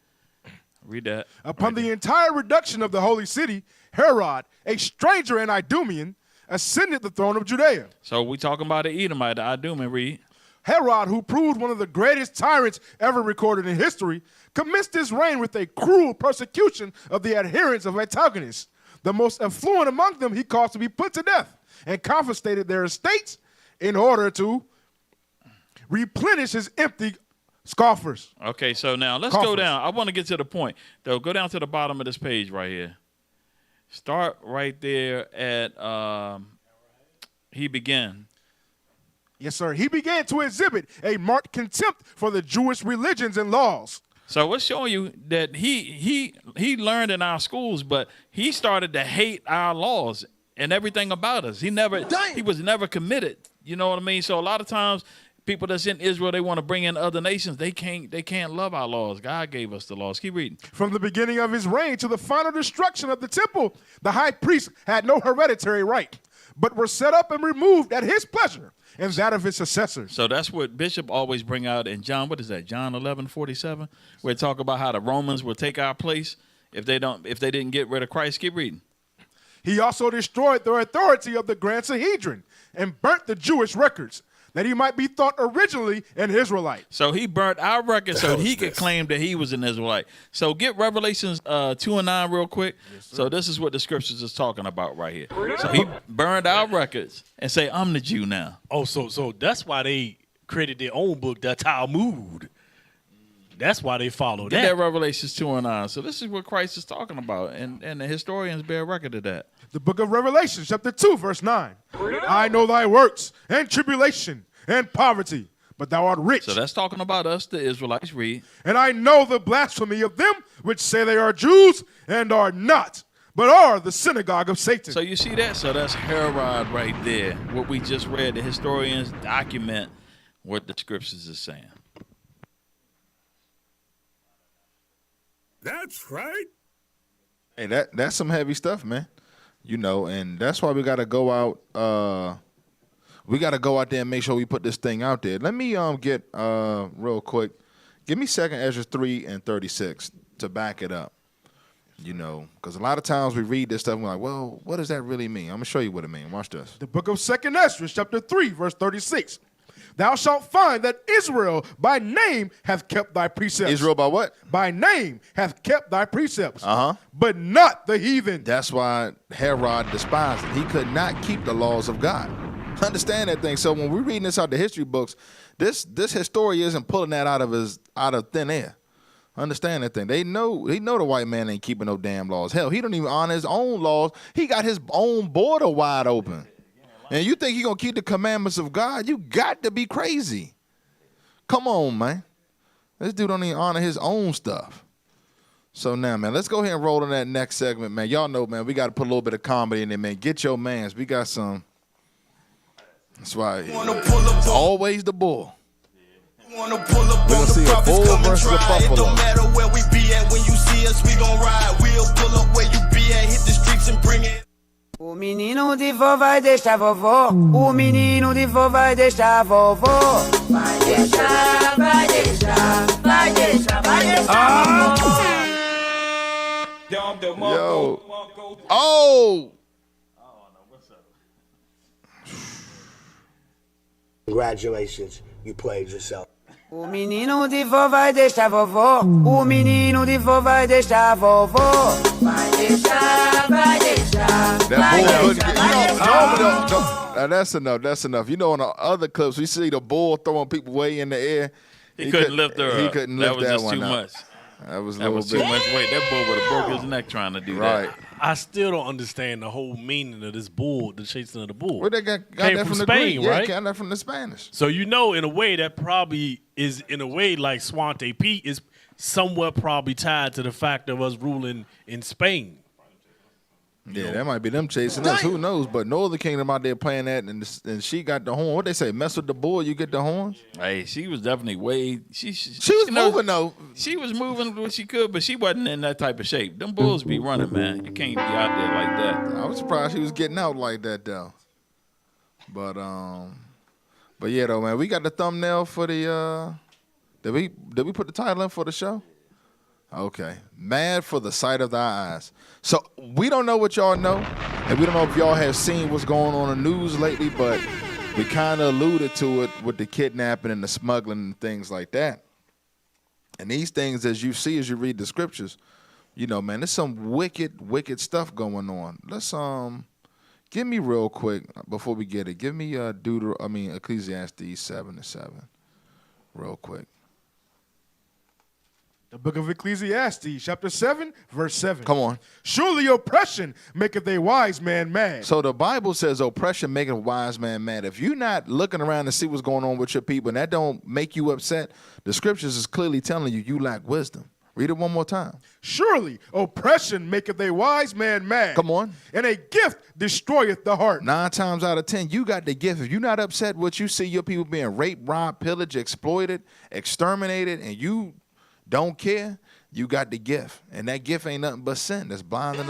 Read that. Upon the entire reduction of the holy city, Herod, a stranger and Idumean, ascended the throne of Judea. So we talking about the Edomite, the Idumean. Read. Herod, who proved one of the greatest tyrants ever recorded in history, commenced his reign with a cruel persecution of the adherents of Antigonus. The most affluent among them he caused to be put to death and confiscated their estates in order to replenish his empty scoffers. Okay, so now let's go down. I want to get to the point, though. Go down to the bottom of this page right here. Start right there at he began. Yes, sir. He began to exhibit a marked contempt for the Jewish religions and laws. So what's showing you that he learned in our schools, but he started to hate our laws and everything about us. He was never committed. You know what I mean? So a lot of times people that's in Israel, they want to bring in other nations. They can't love our laws. God gave us the laws. Keep reading. From the beginning of his reign to the final destruction of the temple, the high priest had no hereditary right, but were set up and removed at his pleasure and that of his successors. So that's what Bishop always bring out in John. What is that? John 11:47, where it talk about how the Romans will take our place if they didn't get rid of Christ. Keep reading. He also destroyed the authority of the Grand Sanhedrin and burnt the Jewish records, that he might be thought originally an Israelite. So he burnt our record so he could claim that he was an Israelite. So get Revelations 2 and 9 real quick. Yes, so this is what the scriptures is talking about right here. So he burned our records and say, I'm the Jew now. Oh, so that's why they created their own book, the Talmud. That's why they follow Get that. that Revelations 2 and 9. So this is what Christ is talking about, and the historians bear record of that. The book of Revelation, chapter 2, verse 9. I know thy works and tribulation and poverty, but thou art rich. So that's talking about us, the Israelites. Read. And I know the blasphemy of them which say they are Jews and are not, but are the synagogue of Satan. So you see that? So that's Herod right there. What we just read, the historians document what the scriptures is saying. That's right. Hey, that's some heavy stuff, man. You know, and that's why we got to go out. We got to go out there and make sure we put this thing out there. Let me get real quick. Give me 2 Ezra 3 and 36 to back it up. You know, because a lot of times we read this stuff and we're like, well, what does that really mean? I'm going to show you what it means. Watch this. The book of 2 Ezra, chapter 3, verse 36. Thou shalt find that Israel by name hath kept thy precepts. Israel by what? By name hath kept thy precepts. Uh-huh. But not the heathen. That's why Herod despised it. He could not keep the laws of God. Understand that thing. So when we're reading this out of the history books, this historian isn't pulling that out of thin air. Understand that thing. They know the white man ain't keeping no damn laws. Hell, he don't even honor his own laws. He got his own border wide open. And you think he gonna keep the commandments of God? You got to be crazy. Come on, man. This dude don't even honor his own stuff. So now, man, let's go ahead and roll on that next segment, man. Y'all know, man, we got to put a little bit of comedy in there, man. Get your mans. We got some. That's why it's always the bull. We're gonna see a bull versus a buffalo. It don't matter where we be at. When you see us, we gon' ride. We'll pull up where you be at. Hit the streets and bring it. O menino de vó vai deixar vovó. O menino de vó vai deixar vovó. Vai deixar, vai deixar, vai deixar, vai deixar vovó. Yo. Oh. Congratulations, you played yourself. O menino de vó vai deixar vovó. O menino de vó vai deixar vovó. Vai deixar, vai deixar. That's enough. That's enough. You know, in the other clips, we see the bull throwing people way in the air. He couldn't lift her up. He couldn't lift that one too up. much. That was too much weight. That bull would have broke his neck trying to do that. I still don't understand the whole meaning of this bull, the chasing of the bull. Where they got Came that from from Spain, the Greek. right? Yeah, got that from the Spanish. So you know, in a way, that probably is, in a way, like Swante Pete is somewhat probably tied to the fact of us ruling in Spain. Yeah, that might be them chasing us. Who knows? But Northern Kingdom out there playing that, and she got the horn. What they say? Mess with the bull, you get the horns. Hey, she was definitely way. She was moving though. She was moving what she could, but she wasn't in that type of shape. Them bulls be running, man. You can't be out there like that. I was surprised she was getting out like that though. But yeah though, man, we got the thumbnail for the. Did we put the title in for the show? Okay. Mad for the sight of thy eyes. So we don't know what y'all know, and we don't know if y'all have seen what's going on in the news lately, but we kind of alluded to it with the kidnapping and the smuggling and things like that. And these things, as you see, as you read the scriptures, you know, man, there's some wicked, wicked stuff going on. Let's give me real quick before we get it. Give me Ecclesiastes 7:7, real quick. The book of Ecclesiastes, chapter 7, verse 7. Come on. Surely oppression maketh a wise man mad. So the Bible says oppression maketh a wise man mad. If you're not looking around to see what's going on with your people and that don't make you upset, the scriptures is clearly telling you lack wisdom. Read it one more time. Surely oppression maketh a wise man mad. Come on. And a gift destroyeth the heart. 9 times out of 10, you got the gift. If you're not upset with you see your people being raped, robbed, pillaged, exploited, exterminated, and you don't care, you got the gift. And that gift ain't nothing but sin. That's blinding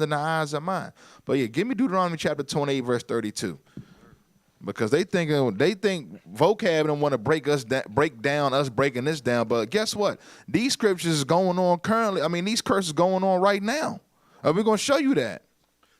the eyes of mine. But yeah, give me Deuteronomy chapter 28, verse 32. Because they think vocab don't want to break down us breaking this down. But guess what? These scriptures is going on currently. I mean, these curses going on right now. We're going to show you that.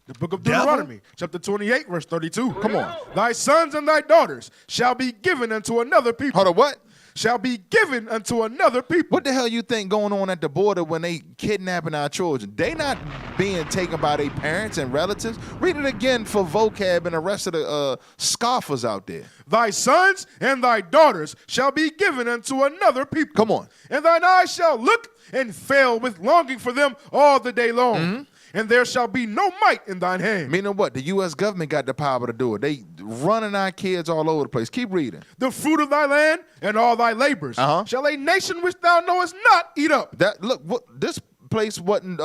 The book of Deuteronomy, chapter 28, verse 32. Come on. Thy sons and thy daughters shall be given unto another people. Hold on, what? Shall be given unto another people. What the hell you think going on at the border when they kidnapping our children? They not being taken by their parents and relatives. Read it again for vocab and the rest of the scoffers out there. Thy sons and thy daughters shall be given unto another people. Come on. And thine eyes shall look and fail with longing for them all the day long. Mm-hmm. And there shall be no might in thine hand. Meaning what? The U.S. government got the power to do it. They running our kids all over the place. Keep reading. The fruit of thy land and all thy labors shall a nation which thou knowest not eat up. This place wasn't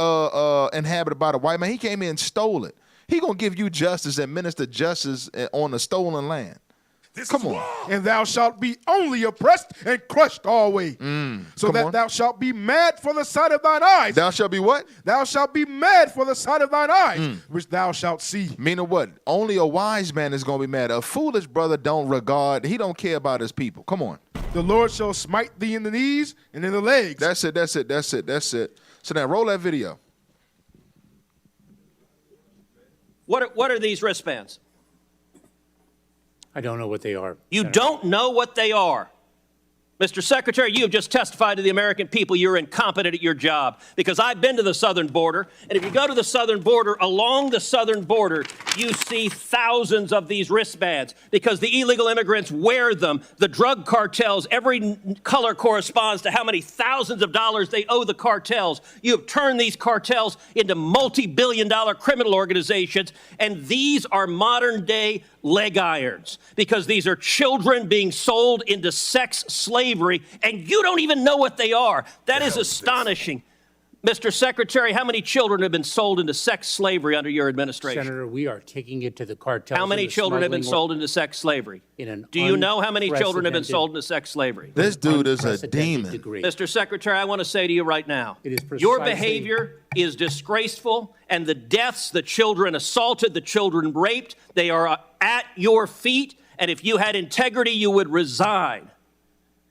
inhabited by the white man. He came in and stole it. He gonna give you justice and minister justice on the stolen land. Come on. And thou shalt be only oppressed and crushed always. So that thou shalt be mad for the sight of thine eyes. Thou shalt be what? Thou shalt be mad for the sight of thine eyes, which thou shalt see. Meaning what? Only a wise man is going to be mad. A foolish brother he don't care about his people. Come on. The Lord shall smite thee in the knees and in the legs. That's it. So now roll that video. What are these wristbands? I don't know what they are. You don't know what they are. Mr. Secretary, you have just testified to the American people you're incompetent at your job, because I've been to the southern border, and if you go to the southern border, along the southern border, you see thousands of these wristbands because the illegal immigrants wear them. The drug cartels, every color corresponds to how many thousands of dollars they owe the cartels. You have turned these cartels into multi-billion-dollar criminal organizations, and these are modern-day leg irons because these are children being sold into sex slavery, and you don't even know what they are. That is astonishing. Mr. Secretary, how many children have been sold into sex slavery under your administration? Senator, we are taking it to the cartels. How many children have been sold into sex slavery? Do you know how many children have been sold into sex slavery? This dude is a demon. Mr. Secretary, I want to say to you right now, your behavior is disgraceful, and the deaths, the children assaulted, the children raped, they are at your feet, and if you had integrity, you would resign.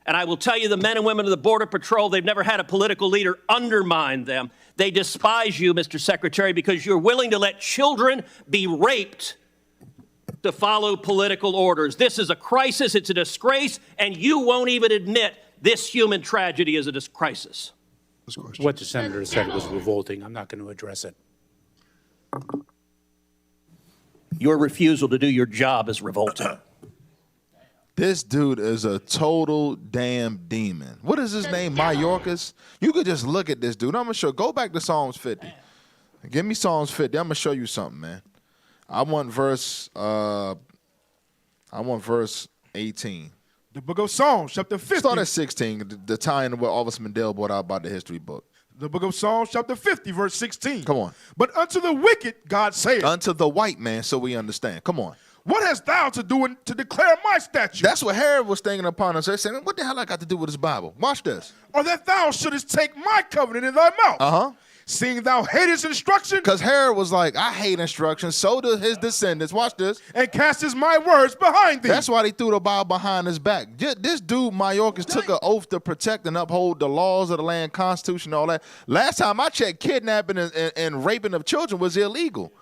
And I will tell you, the men and women of the Border Patrol, they've never had a political leader undermine them. They despise you, Mr. Secretary, because you're willing to let children be raped to follow political orders. This is a crisis. It's a disgrace. And you won't even admit this human tragedy is a crisis. What the senator said was revolting. I'm not going to address it. Your refusal to do your job is revolting. This dude is a total damn demon. What is his name? Mayorkas? You could just look at this dude. I'm going to show. Go back to Psalms 50. Give me Psalms 50. I'm going to show you something, man. I want verse 18. The book of Psalms, chapter 50. Start at 16. The tie-in what Officer Mandel brought out about the history book. The book of Psalms, chapter 50, verse 16. Come on. But unto the wicked, God saith. Unto the white man, so we understand. Come on. What hast thou to do to declare my statutes? That's what Herod was thinking upon us. They're saying, what the hell I got to do with this Bible? Watch this. Or that thou shouldest take my covenant in thy mouth. Uh-huh. Seeing thou hatest instruction. Because Herod was like, I hate instruction. So do his descendants. Watch this. And castest my words behind thee. That's why they threw the Bible behind his back. This dude, Mayorkas, took an oath to protect and uphold the laws of the land, Constitution, all that. Last time I checked, kidnapping and raping of children was illegal.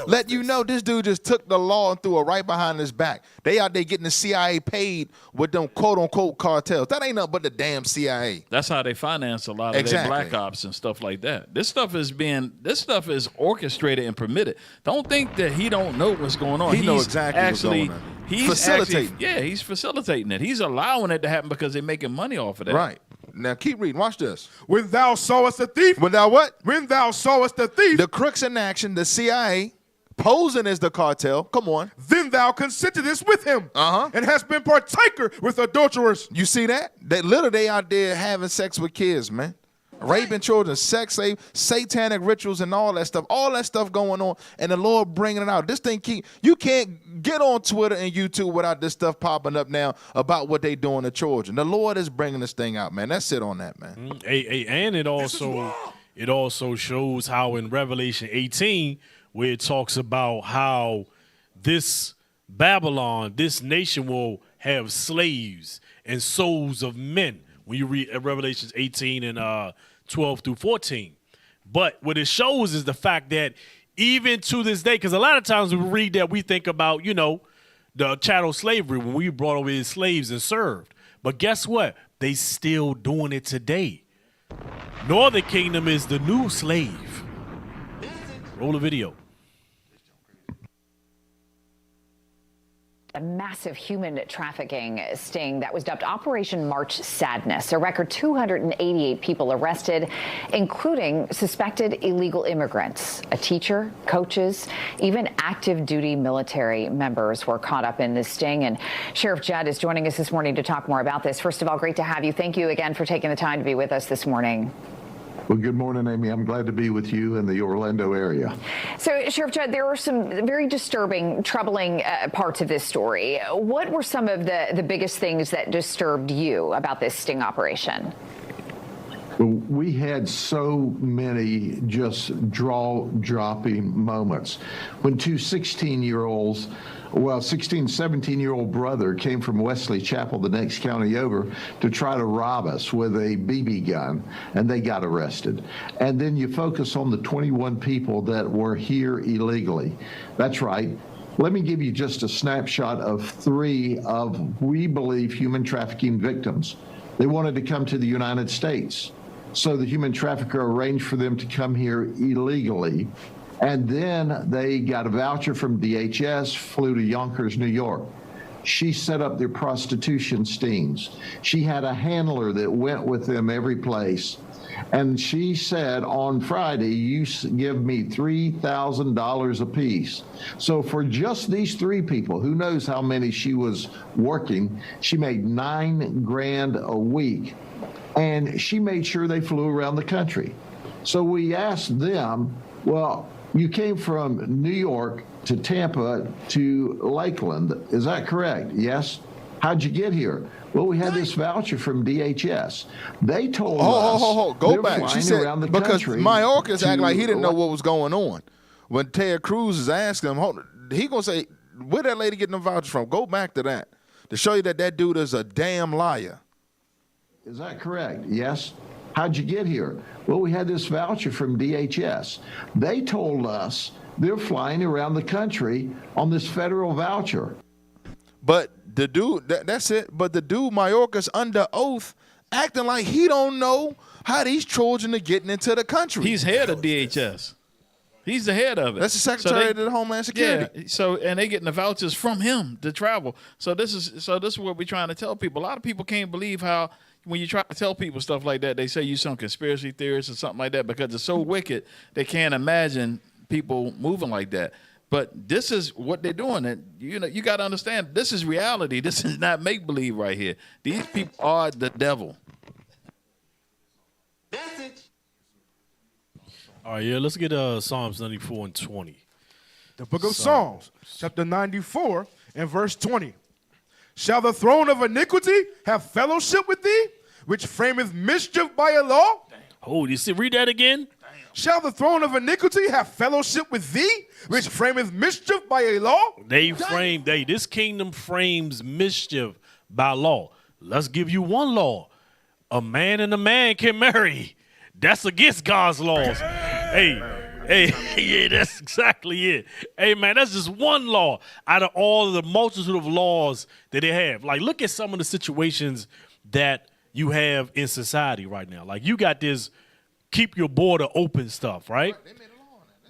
Let you know, this dude just took the law and threw it right behind his back. They out there getting the CIA paid with them quote-unquote cartels. That ain't nothing but the damn CIA. That's how they finance a lot of their black ops and stuff like that. This stuff is orchestrated and permitted. Don't think that he don't know what's going on. He knows exactly what's going on. He's facilitating. He's facilitating it. He's allowing it to happen because they're making money off of that. Right. Now keep reading. Watch this. When thou sawest the thief. When thou what? When thou sawest the thief. The crooks in action, the CIA, posing as the cartel. Come on. Then thou consentedest with him. Uh-huh. And hast been partaker with adulterers. You see that? That little they out there having sex with kids, man. Raping children, sex slave, satanic rituals and all that stuff going on, and the Lord bringing it out. This thing you can't get on Twitter and YouTube without this stuff popping up now about what they doing to children. The Lord is bringing this thing out, man. That's it on that, man. And it also shows how in Revelation 18, where it talks about how this Babylon, this nation will have slaves and souls of men. When you read Revelations 18 and 12 through 14. But what it shows is the fact that even to this day, because a lot of times when we read that, we think about, the chattel slavery when we brought over as slaves and served. But guess what? They still doing it today. Northern Kingdom is the new slave. Roll the video. A massive human trafficking sting that was dubbed Operation March Sadness. A record 288 people arrested, including suspected illegal immigrants. A teacher, coaches, even active duty military members were caught up in this sting. And Sheriff Judd is joining us this morning to talk more about this. First of all, great to have you. Thank you again for taking the time to be with us this morning. Well, good morning, Amy. I'm glad to be with you in the Orlando area. So, Sheriff Judd, there are some very disturbing, troubling parts of this story. What were some of the biggest things that disturbed you about this sting operation? Well, we had so many just jaw-dropping moments. When two 17-year-old brother came from Wesley Chapel, the next county over, to try to rob us with a BB gun, and they got arrested. And then you focus on the 21 people that were here illegally. That's right. Let me give you just a snapshot of 3 of, we believe, human trafficking victims. They wanted to come to the United States. So the human trafficker arranged for them to come here illegally. And then they got a voucher from DHS, flew to Yonkers, New York. She set up their prostitution stings. She had a handler that went with them every place. And she said, on Friday, you give me $3,000 apiece. So for just these 3 people, who knows how many she was working, she made $9,000 a week. And she made sure they flew around the country. So we asked them, well, you came from New York to Tampa to Lakeland. Is that correct? Yes. How'd you get here? Well, we had this voucher from DHS. They told us. Go back. She said, around the because country Mayorkas act like he didn't know what was going on. When Ted Cruz is asking him, he going to say, where that lady getting the vouchers from? Go back to that to show you that dude is a damn liar. Is that correct? Yes. How'd you get here? Well, we had this voucher from DHS. They told us they're flying around the country on this federal voucher. But the dude, that's it. But the dude, Mayorkas, under oath, acting like he don't know how these children are getting into the country. He's head of DHS. He's the head of it. That's the Secretary of the Homeland Security. Yeah. So, and they getting the vouchers from him to travel. So this is what we're trying to tell people. A lot of people can't believe how, when you try to tell people stuff like that, they say you some conspiracy theorist or something like that because it's so wicked they can't imagine people moving like that. But this is what they're doing. And you got to understand, this is reality. This is not make believe right here. These people are the devil. All right, yeah, let's get Psalms 94 and 20. The book of Psalms, chapter 94 and verse 20. Shall the throne of iniquity have fellowship with thee, which frameth mischief by a law? Oh, you see, read that again. Shall the throne of iniquity have fellowship with thee, which frameth mischief by a law? This kingdom frames mischief by law. Let's give you one law. A man and a man can marry. That's against God's laws. Hey, yeah, that's exactly it. Hey, man, that's just one law out of all of the multitude of laws that they have. Like, look at some of the situations that you have in society right now. Like, you got this keep your border open stuff, right?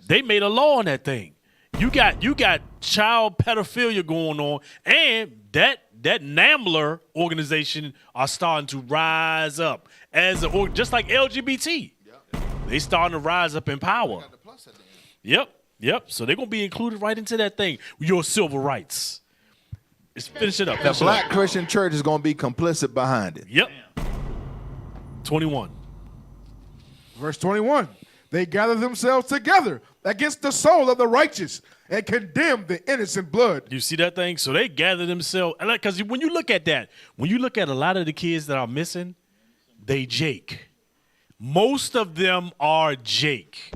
They made a law on that thing. You got child pedophilia going on, and that NAMBLR organization are starting to rise up just like LGBT. They starting to rise up in power. Yep. So they're gonna be included right into that thing. Your civil rights. Let's finish it up. The Black Christian Church is gonna be complicit behind it. Yep. 21. Verse 21. They gather themselves together against the soul of the righteous and condemn the innocent blood. You see that thing? So they gather themselves. Because when you look at that, when you look at a lot of the kids that are missing, they Jake. Most of them are Jake.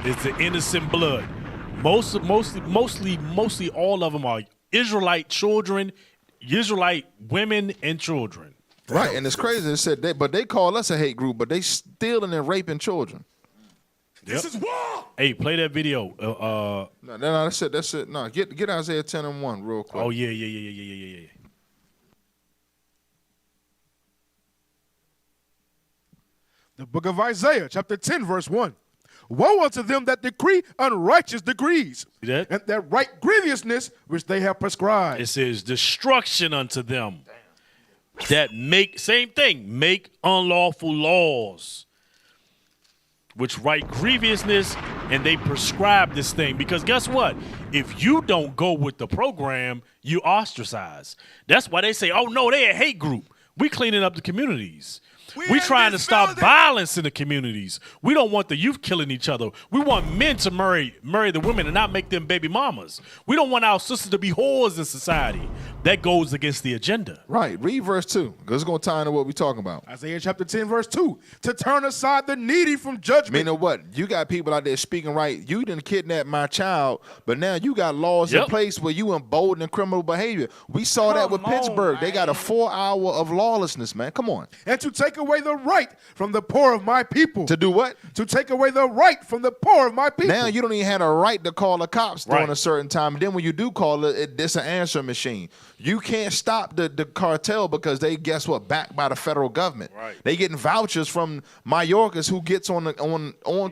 It's the innocent blood. Mostly all of them are Israelite children, Israelite women and children. Right, and it's crazy. They said they call us a hate group, but they stealing and raping children. This is war. Hey, play that video. No, that's it. No, get Isaiah 10 and 1 real quick. Oh yeah. The book of Isaiah, chapter 10, verse 1. Woe unto them that decree unrighteous decrees, and that right grievousness which they have prescribed. It says destruction unto them that make unlawful laws, which write grievousness, and they prescribe this thing. Because guess what? If you don't go with the program, you ostracize. That's why they say, oh no, they a hate group. We cleaning up the communities. We trying to stop violence in the communities. We don't want the youth killing each other. We want men to marry the women and not make them baby mamas. We don't want our sisters to be whores in society. That goes against the agenda. Right. Read verse 2, because it's going to tie into what we're talking about. Isaiah chapter 10, verse 2. To turn aside the needy from judgment. Meaning what? You got people out there speaking right. You didn't kidnap my child, but now you got laws in place where you embolden criminal behavior. We saw that with Pittsburgh. Man. They got a 4 hour of lawlessness, man. Come on. And to take away the right from the poor of my people. To do what? To take away the right from the poor of my people. Now you don't even have a right to call the cops during a certain time. And then when you do call it, it's an answering machine. You can't stop the cartel because they, guess what, backed by the federal government. Right. They getting vouchers from Mayorkas who gets on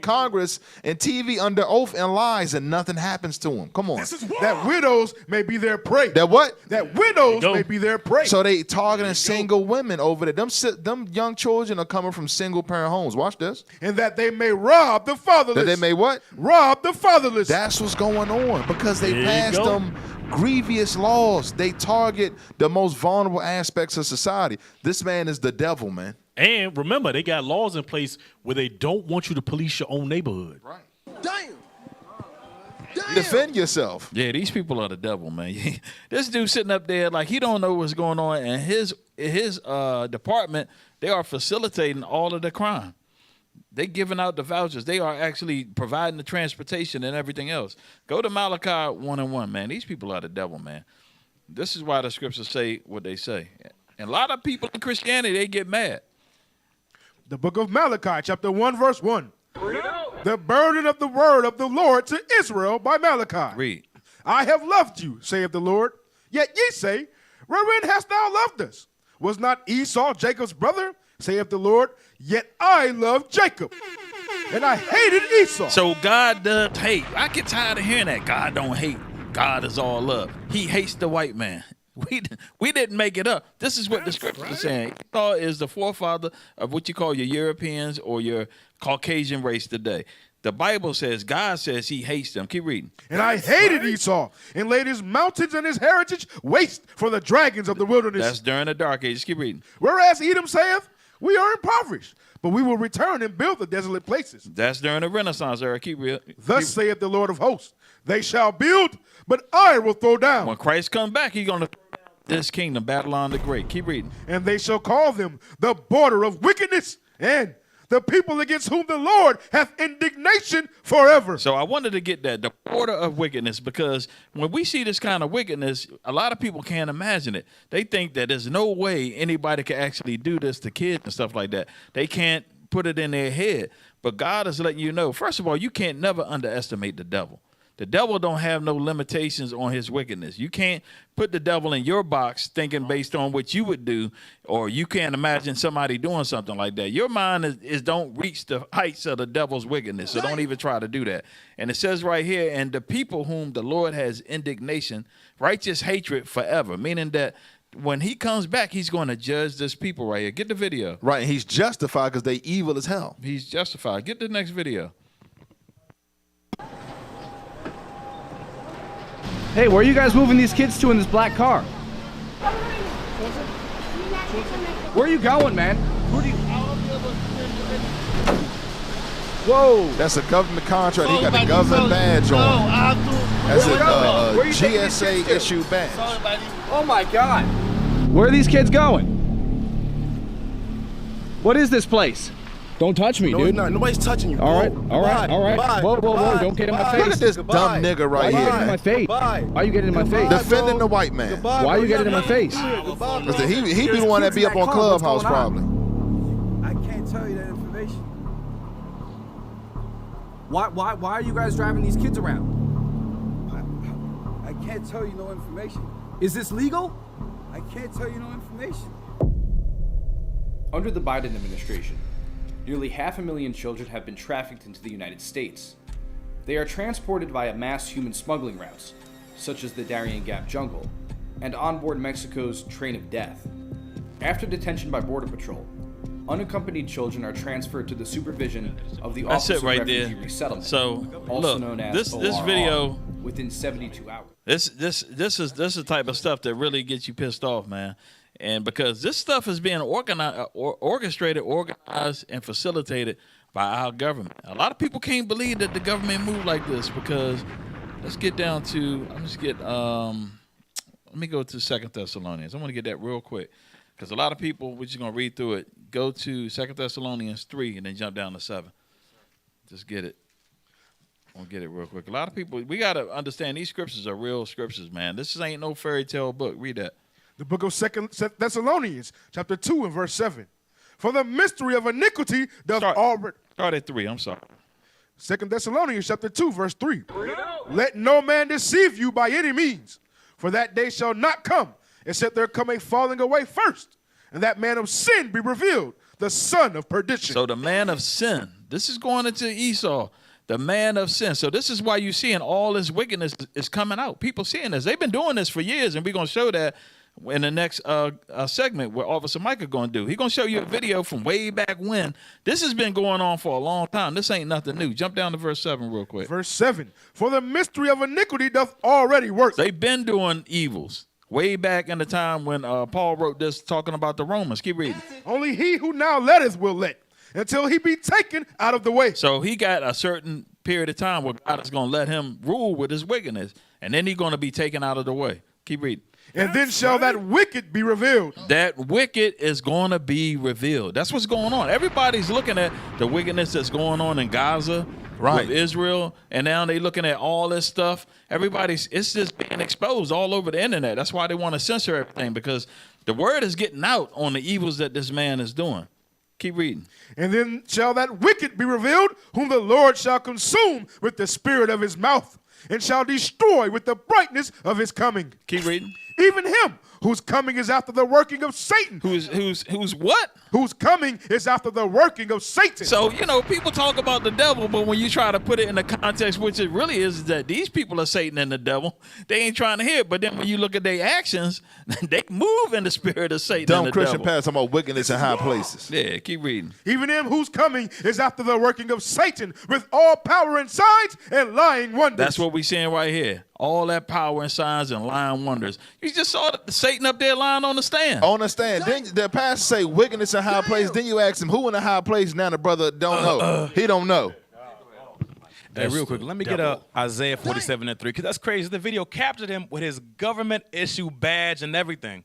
Congress and TV under oath and lies, and nothing happens to them. Come on. That widows may be their prey. That what? That widows may be their prey. So they targeting single women over there. Them young children are coming from single parent homes. Watch this. And that they may rob the fatherless. That they may what? Rob the fatherless. That's what's going on because they passed them grievous laws. They target the most vulnerable aspects of society. This man is the devil, man. And remember, they got laws in place where they don't want you to police your own neighborhood. Right. Damn. Defend yourself. Yeah, these people are the devil, man. This dude sitting up there like he don't know what's going on, and his department, they are facilitating all of the crime. They giving out the vouchers. They are actually providing the transportation and everything else. Go to Malachi 1:1, man. These people are the devil, man. This is why the scriptures say what they say. And a lot of people in Christianity, they get mad. The book of Malachi, chapter 1, verse 1. The burden of the word of the Lord to Israel by Malachi. Read. I have loved you, saith the Lord. Yet ye say, wherein hast thou loved us? Was not Esau Jacob's brother, saith the Lord? Yet I loved Jacob, and I hated Esau. So God does hate. I get tired of hearing that. God don't hate. God is all love. He hates the white man. We didn't make it up. This is what the scripture is saying. Esau is the forefather of what you call your Europeans or your Caucasian race today. The Bible says, God says he hates them. Keep reading. And I hated Esau and laid his mountains and his heritage waste for the dragons of the wilderness. That's during the dark ages. Keep reading. Whereas Edom saith, We are impoverished, but we will return and build the desolate places. That's during the Renaissance era. Keep real. Thus saith the Lord of hosts, they shall build, but I will throw down. When Christ comes back, he's going to throw down this kingdom, Babylon the Great. Keep reading. And they shall call them the border of wickedness, and the people against whom the Lord hath indignation forever. So I wanted to get that, the border of wickedness, because when we see this kind of wickedness, a lot of people can't imagine it. They think that there's no way anybody can actually do this to kids and stuff like that. They can't put it in their head. But God is letting you know, first of all, you can't never underestimate the devil. The devil don't have no limitations on his wickedness. You can't put the devil in your box thinking based on what you would do, or you can't imagine somebody doing something like that. Your mind is don't reach the heights of the devil's wickedness, so don't even try to do that. And it says right here, and the people whom the Lord has indignation, righteous hatred forever, meaning that when he comes back, he's going to judge this people right here. Get the video. Right, and he's justified because they evil as hell. He's justified. Get the next video. Hey, where are you guys moving these kids to in this black car? Where are you going, man? Who do you... Whoa. That's a government contract. He got a government badge on. That's a GSA issued badge. Oh my God. Where are these kids going? What is this place? Don't touch me, No, dude. it's not. Nobody's touching you. All right, Go. all right, Bye. all right. Bye. Whoa, whoa, whoa! Bye. Don't get in my Bye. face. Look at this dumb nigga right Why here, are you getting in man. my face? Bye. Why are you getting in my face? Defending the white man. Goodbye, Why are you bro. getting in my face? Listen, he be the one that be up on Clubhouse probably. I can't tell you that information. Why are you guys driving these kids around? I can't tell you no information. Is this legal? I can't tell you no information. Under the Biden administration, nearly 500,000 children have been trafficked into the United States. They are transported via mass human smuggling routes, such as the Darien Gap jungle, and onboard Mexico's Train of Death. After detention by Border Patrol, unaccompanied children are transferred to the supervision of the That's Office it right of Refugee there. Resettlement, So also look, known as this ORR, video, within 72 hours. this is the type of stuff that really gets you pissed off, man. And because this stuff is being orchestrated, organized, and facilitated by our government. A lot of people can't believe that the government moved like this because let's get down to, let me go to 2 Thessalonians. I want to get that real quick because a lot of people, we're just going to read through it. Go to 2 Thessalonians 3 and then jump down to 7. Just get it. I'll get it real quick. A lot of people, we got to understand these scriptures are real scriptures, man. This ain't no fairy tale book. Read that. The book of 2 Thessalonians, chapter 2 and verse 7. For the mystery of iniquity doth already... Start at 3, I'm sorry. 2 Thessalonians, chapter 2, verse 3. Let no man deceive you by any means, for that day shall not come, except there come a falling away first, and that man of sin be revealed, the son of perdition. So the man of sin, this is going into Esau, the man of sin. So this is why you're seeing all this wickedness is coming out. People seeing this. They've been doing this for years, and we're going to show that in the next segment where Officer Micah going to do. He's going to show you a video from way back when. This has been going on for a long time. This ain't nothing new. Jump down to verse 7 real quick. Verse 7. For the mystery of iniquity doth already work. They've been doing evils way back in the time when Paul wrote this talking about the Romans. Keep reading. Only he who now letteth will let, until he be taken out of the way. So he got a certain period of time where God is going to let him rule with his wickedness, and then he's going to be taken out of the way. Keep reading. And then shall that wicked be revealed. That wicked is going to be revealed. That's what's going on. Everybody's looking at the wickedness that's going on in Gaza, with Israel, and now they're looking at all this stuff. It's just being exposed all over the internet. That's why they want to censor everything, because the word is getting out on the evils that this man is doing. Keep reading. And then shall that wicked be revealed, whom the Lord shall consume with the spirit of his mouth, and shall destroy with the brightness of his coming. Keep reading. Even him whose coming is after the working of Satan. Who's what? Whose coming is after the working of Satan. So, people talk about the devil, but when you try to put it in the context, which it really is that these people are Satan and the devil, they ain't trying to hear it. But then when you look at their actions, they move in the spirit of Satan and the Christian devil. past talking about wickedness in high places. Yeah, keep reading. Even him whose coming is after the working of Satan with all power and signs and lying wonders. That's what what we're seeing right here. All that power and signs and lying wonders. You just saw Satan up there lying on the stand. On the stand. Then the pastor say wickedness in high place. Then you ask him who in the high place. Now the brother don't know. He don't know. Hey, real quick, let me get Isaiah 47:3, because that's crazy. The video captured him with his government issue badge and everything.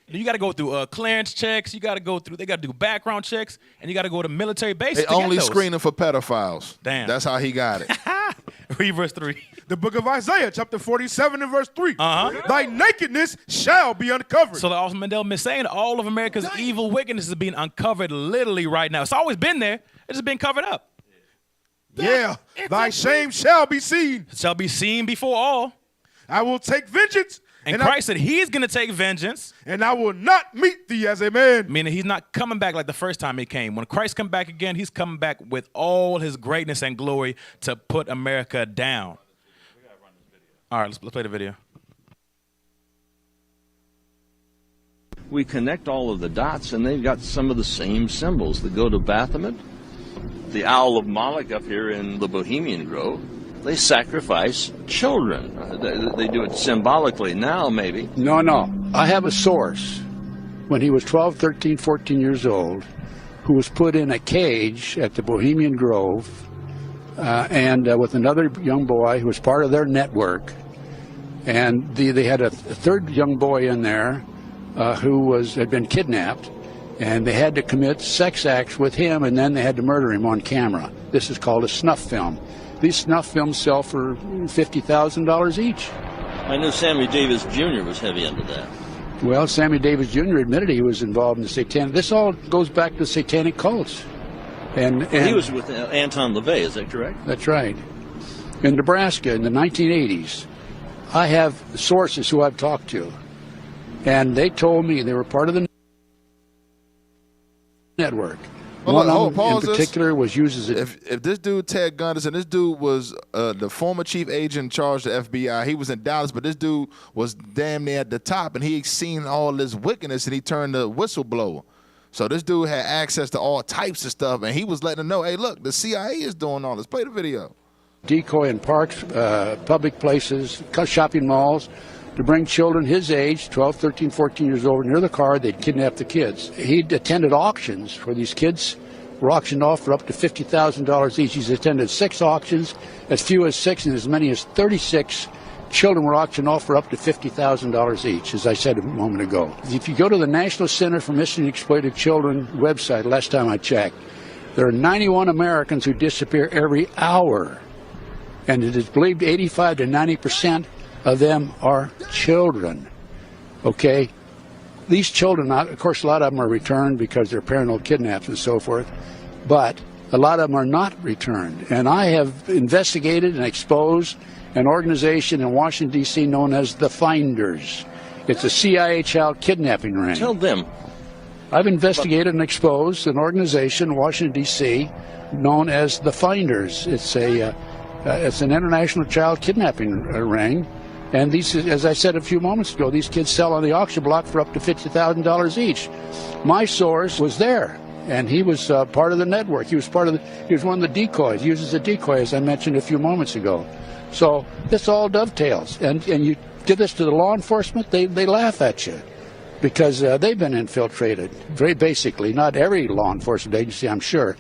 You got to go through clearance checks. You got to go through. They got to do background checks, and you got to go to military bases. They only screening for pedophiles. Damn. That's how he got it. Read verse 3. The book of Isaiah, chapter 47 and verse 3. Thy nakedness shall be uncovered. So the Officer Mandela been saying all of America's evil wickedness is being uncovered literally right now. It's always been there. It's just been covered up. Yeah, thy shame shall be seen. It shall be seen before all. I will take vengeance. And Christ said he's going to take vengeance. And I will not meet thee as a man. Meaning he's not coming back like the first time he came. When Christ comes back again, he's coming back with all his greatness and glory to put America down. All right, let's play the video. We connect all of the dots, and they've got some of the same symbols that go to Baphomet. The Owl of Moloch up here in the Bohemian Grove, they sacrifice children. They do it symbolically now, maybe. No. I have a source when he was 12, 13, 14 years old who was put in a cage at the Bohemian Grove and with another young boy who was part of their network. And they had a third young boy in there who had been kidnapped. And they had to commit sex acts with him, and then they had to murder him on camera. This is called a snuff film. These snuff films sell for $50,000 each. I knew Sammy Davis Jr. was heavy into that. Well, Sammy Davis Jr. admitted he was involved in the satanic. This all goes back to satanic cults. And he was with Anton LaVey, is that correct? That's right. In Nebraska in the 1980s, I have sources who I've talked to, and they told me they were part of the network. One of them in particular was used as if this dude Ted Gunderson, and this dude was the former chief agent in charge of the FBI. He was in Dallas, but this dude was damn near at the top, and he seen all this wickedness, and he turned the whistleblower. So this dude had access to all types of stuff, and he was letting them know, hey, look, the CIA is doing all this. Play the video. Decoy in parks, public places, shopping malls, to bring children his age, 12, 13, 14 years old, near the car. They'd kidnap the kids. He'd attended auctions where these kids were auctioned off for up to $50,000 each. He's attended 6 auctions, as few as 6, and as many as 36 children were auctioned off for up to $50,000 each, as I said a moment ago. If you go to the National Center for Missing and Exploited Children website, last time I checked, there are 91 Americans who disappear every hour, and it is believed 85 to 90% of them are children. Okay? These children, of course, a lot of them are returned because they're parental kidnaps and so forth, but a lot of them are not returned. And I have investigated and exposed an organization in Washington, D.C. known as the Finders. It's a CIA child kidnapping ring. Tell them. I've investigated and exposed an organization in Washington, D.C. known as the Finders. It's an international child kidnapping ring. And these, as I said a few moments ago, these kids sell on the auction block for up to $50,000 each. My source was there, and he was part of the network. He was one of the decoys. He uses a decoy, as I mentioned a few moments ago. So this all dovetails. And you did this to the law enforcement, they laugh at you because they've been infiltrated, very basically. Not every law enforcement agency, I'm sure.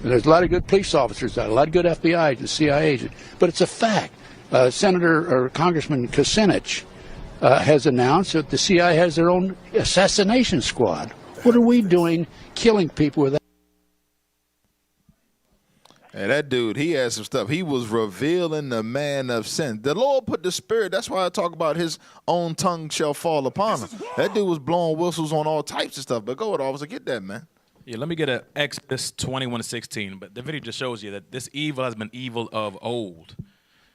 There's a lot of good police officers, a lot of good FBI and CIA agents, but it's a fact. Senator or Congressman Kucinich has announced that the CIA has their own assassination squad. What are we doing killing people with that? Hey, that dude, he had some stuff. He was revealing the man of sin. The Lord put the spirit. That's why I talk about his own tongue shall fall upon him. That dude was blowing whistles on all types of stuff. But go ahead, officer, get that, man. Yeah, let me get an Exodus 21:16. But the video just shows you that this evil has been evil of old.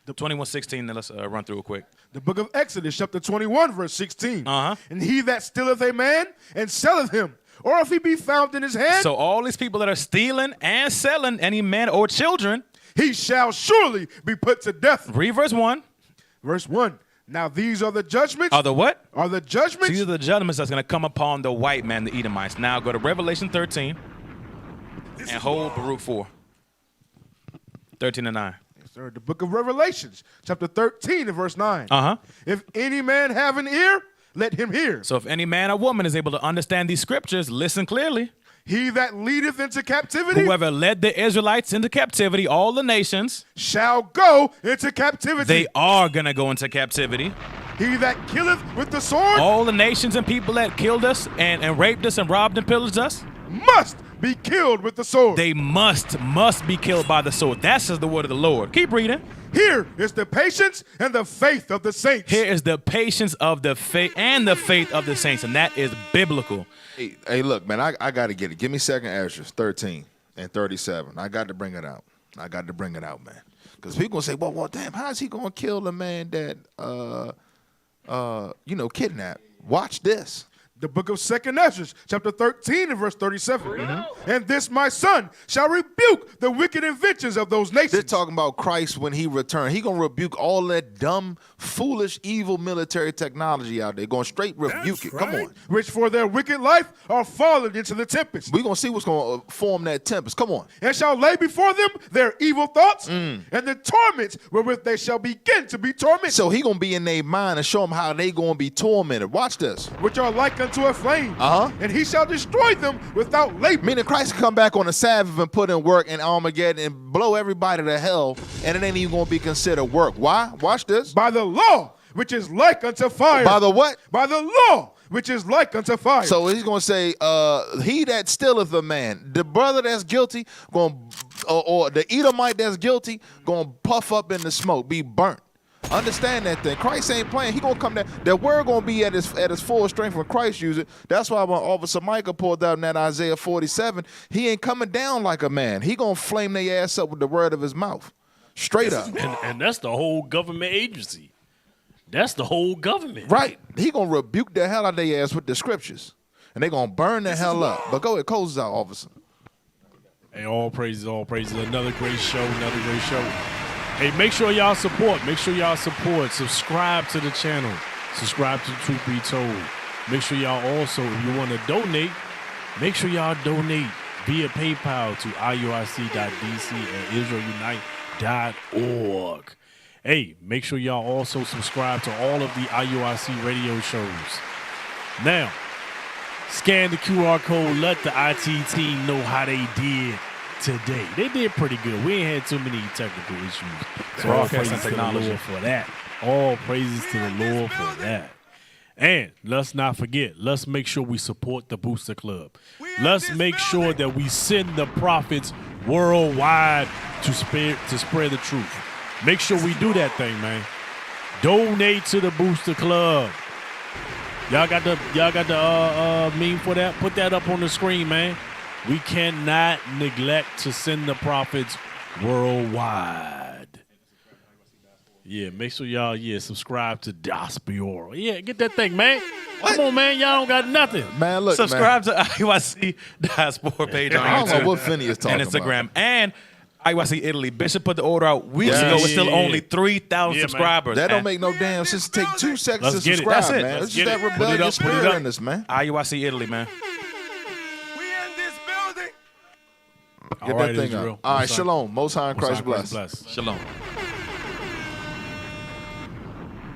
The 21:16, let's run through it quick. The book of Exodus, chapter 21, verse 16. And he that stealeth a man and selleth him, or if he be found in his hand. So all these people that are stealing and selling any man or children, he shall surely be put to death. Read verse 1. Verse 1. Now these are the judgments. Are the what? Are the judgments. These are the judgments that's going to come upon the white man, the Edomites. Now go to Revelation 13 and hold Baruch 4. 13 and 9. sir. The book of Revelations, chapter 13 and verse 9. If any man have an ear, let him hear. So if any man or woman is able to understand these scriptures, listen clearly. He that leadeth into captivity, whoever led the Israelites into captivity, all the nations, shall go into captivity. They are going to go into captivity. He that killeth with the sword, all the nations and people that killed us and raped us and robbed and pillaged us, must be killed with the sword. They must be killed by the sword. That's just the word of the Lord. Keep reading. Here is the patience and the faith of the saints. Here is the patience of the faith and the faith of the saints, and that is biblical. Hey, look, man, I got to get it. Give me 2nd Ezra 13 and 37. I got to bring it out. Man. Because people going to say, well, damn, how is he going to kill the man that, kidnapped? Watch this. The book of 2nd Ezra, chapter 13 and verse 37. And this my son shall rebuke the wicked inventions of those nations. They're talking about Christ when he returned. He going to rebuke all that dumb, foolish, evil military technology out there. Going straight rebuke it. Come on. Which for their wicked life are fallen into the tempest. We're going to see what's going to form that tempest. Come on. And shall lay before them their evil thoughts and the torments wherewith they shall begin to be tormented. So he going to be in their mind and show them how they going to be tormented. Watch this. Which are like unto a flame, and he shall destroy them without labor. Meaning Christ can come back on the Sabbath and put in work in Armageddon and blow everybody to hell, and it ain't even going to be considered work. Why? Watch this. By the law, which is like unto fire. By the what? By the law, which is like unto fire. So he's going to say, he that stilleth a man, the brother that's guilty, or the Edomite that's guilty, going to puff up in the smoke, be burnt. Understand that thing. Christ ain't playing. He gonna come down. That word gonna be at his full strength when Christ uses it. That's why when Officer Micah pulled out in that Isaiah 47, he ain't coming down like a man. He gonna flame their ass up with the word of his mouth, straight up. And that's the whole government agency. That's the whole government. Right. He gonna rebuke the hell out of their ass with the scriptures, and they gonna burn the hell up. But go ahead, close out, officer. Hey, all praises, all praises. Another great show. Hey, make sure y'all support. Subscribe to the channel. Subscribe to Truth Be Told. Make sure y'all also, if you want to donate, make sure y'all donate via PayPal to IUIC.DC and IsraelUnite.org. Hey, make sure y'all also subscribe to all of the IUIC radio shows. Now, scan the QR code. Let the IT team know how they did today. They did pretty good. We ain't had too many technical issues. So all praises to the Lord for that. All praises to the Lord for that. And let's not forget, let's make sure we support the Booster Club. Let's make sure that we send the prophets worldwide to spread the truth. Make sure we do that thing, man. Donate to the Booster Club. Y'all got the meme for that? Put that up on the screen, man. We cannot neglect to send the prophets worldwide. Yeah, make sure y'all, subscribe to Diaspora. Yeah, get that thing, man. Come on, man. Y'all don't got nothing. Man, look, subscribe to IUIC Diaspora page on YouTube. I don't know what Finney is talking and Instagram. about. And IUIC Italy. Bishop put the order out weeks ago. It's still only 3,000 subscribers. That don't make no damn sense. Take 2 seconds to get subscribe, it. That's it. man. Let's It's just get that it. rebellious Put it spirit up. in this, man. IUIC Italy, man. Get that thing up. All right, shalom. Most High in Christ bless. Shalom.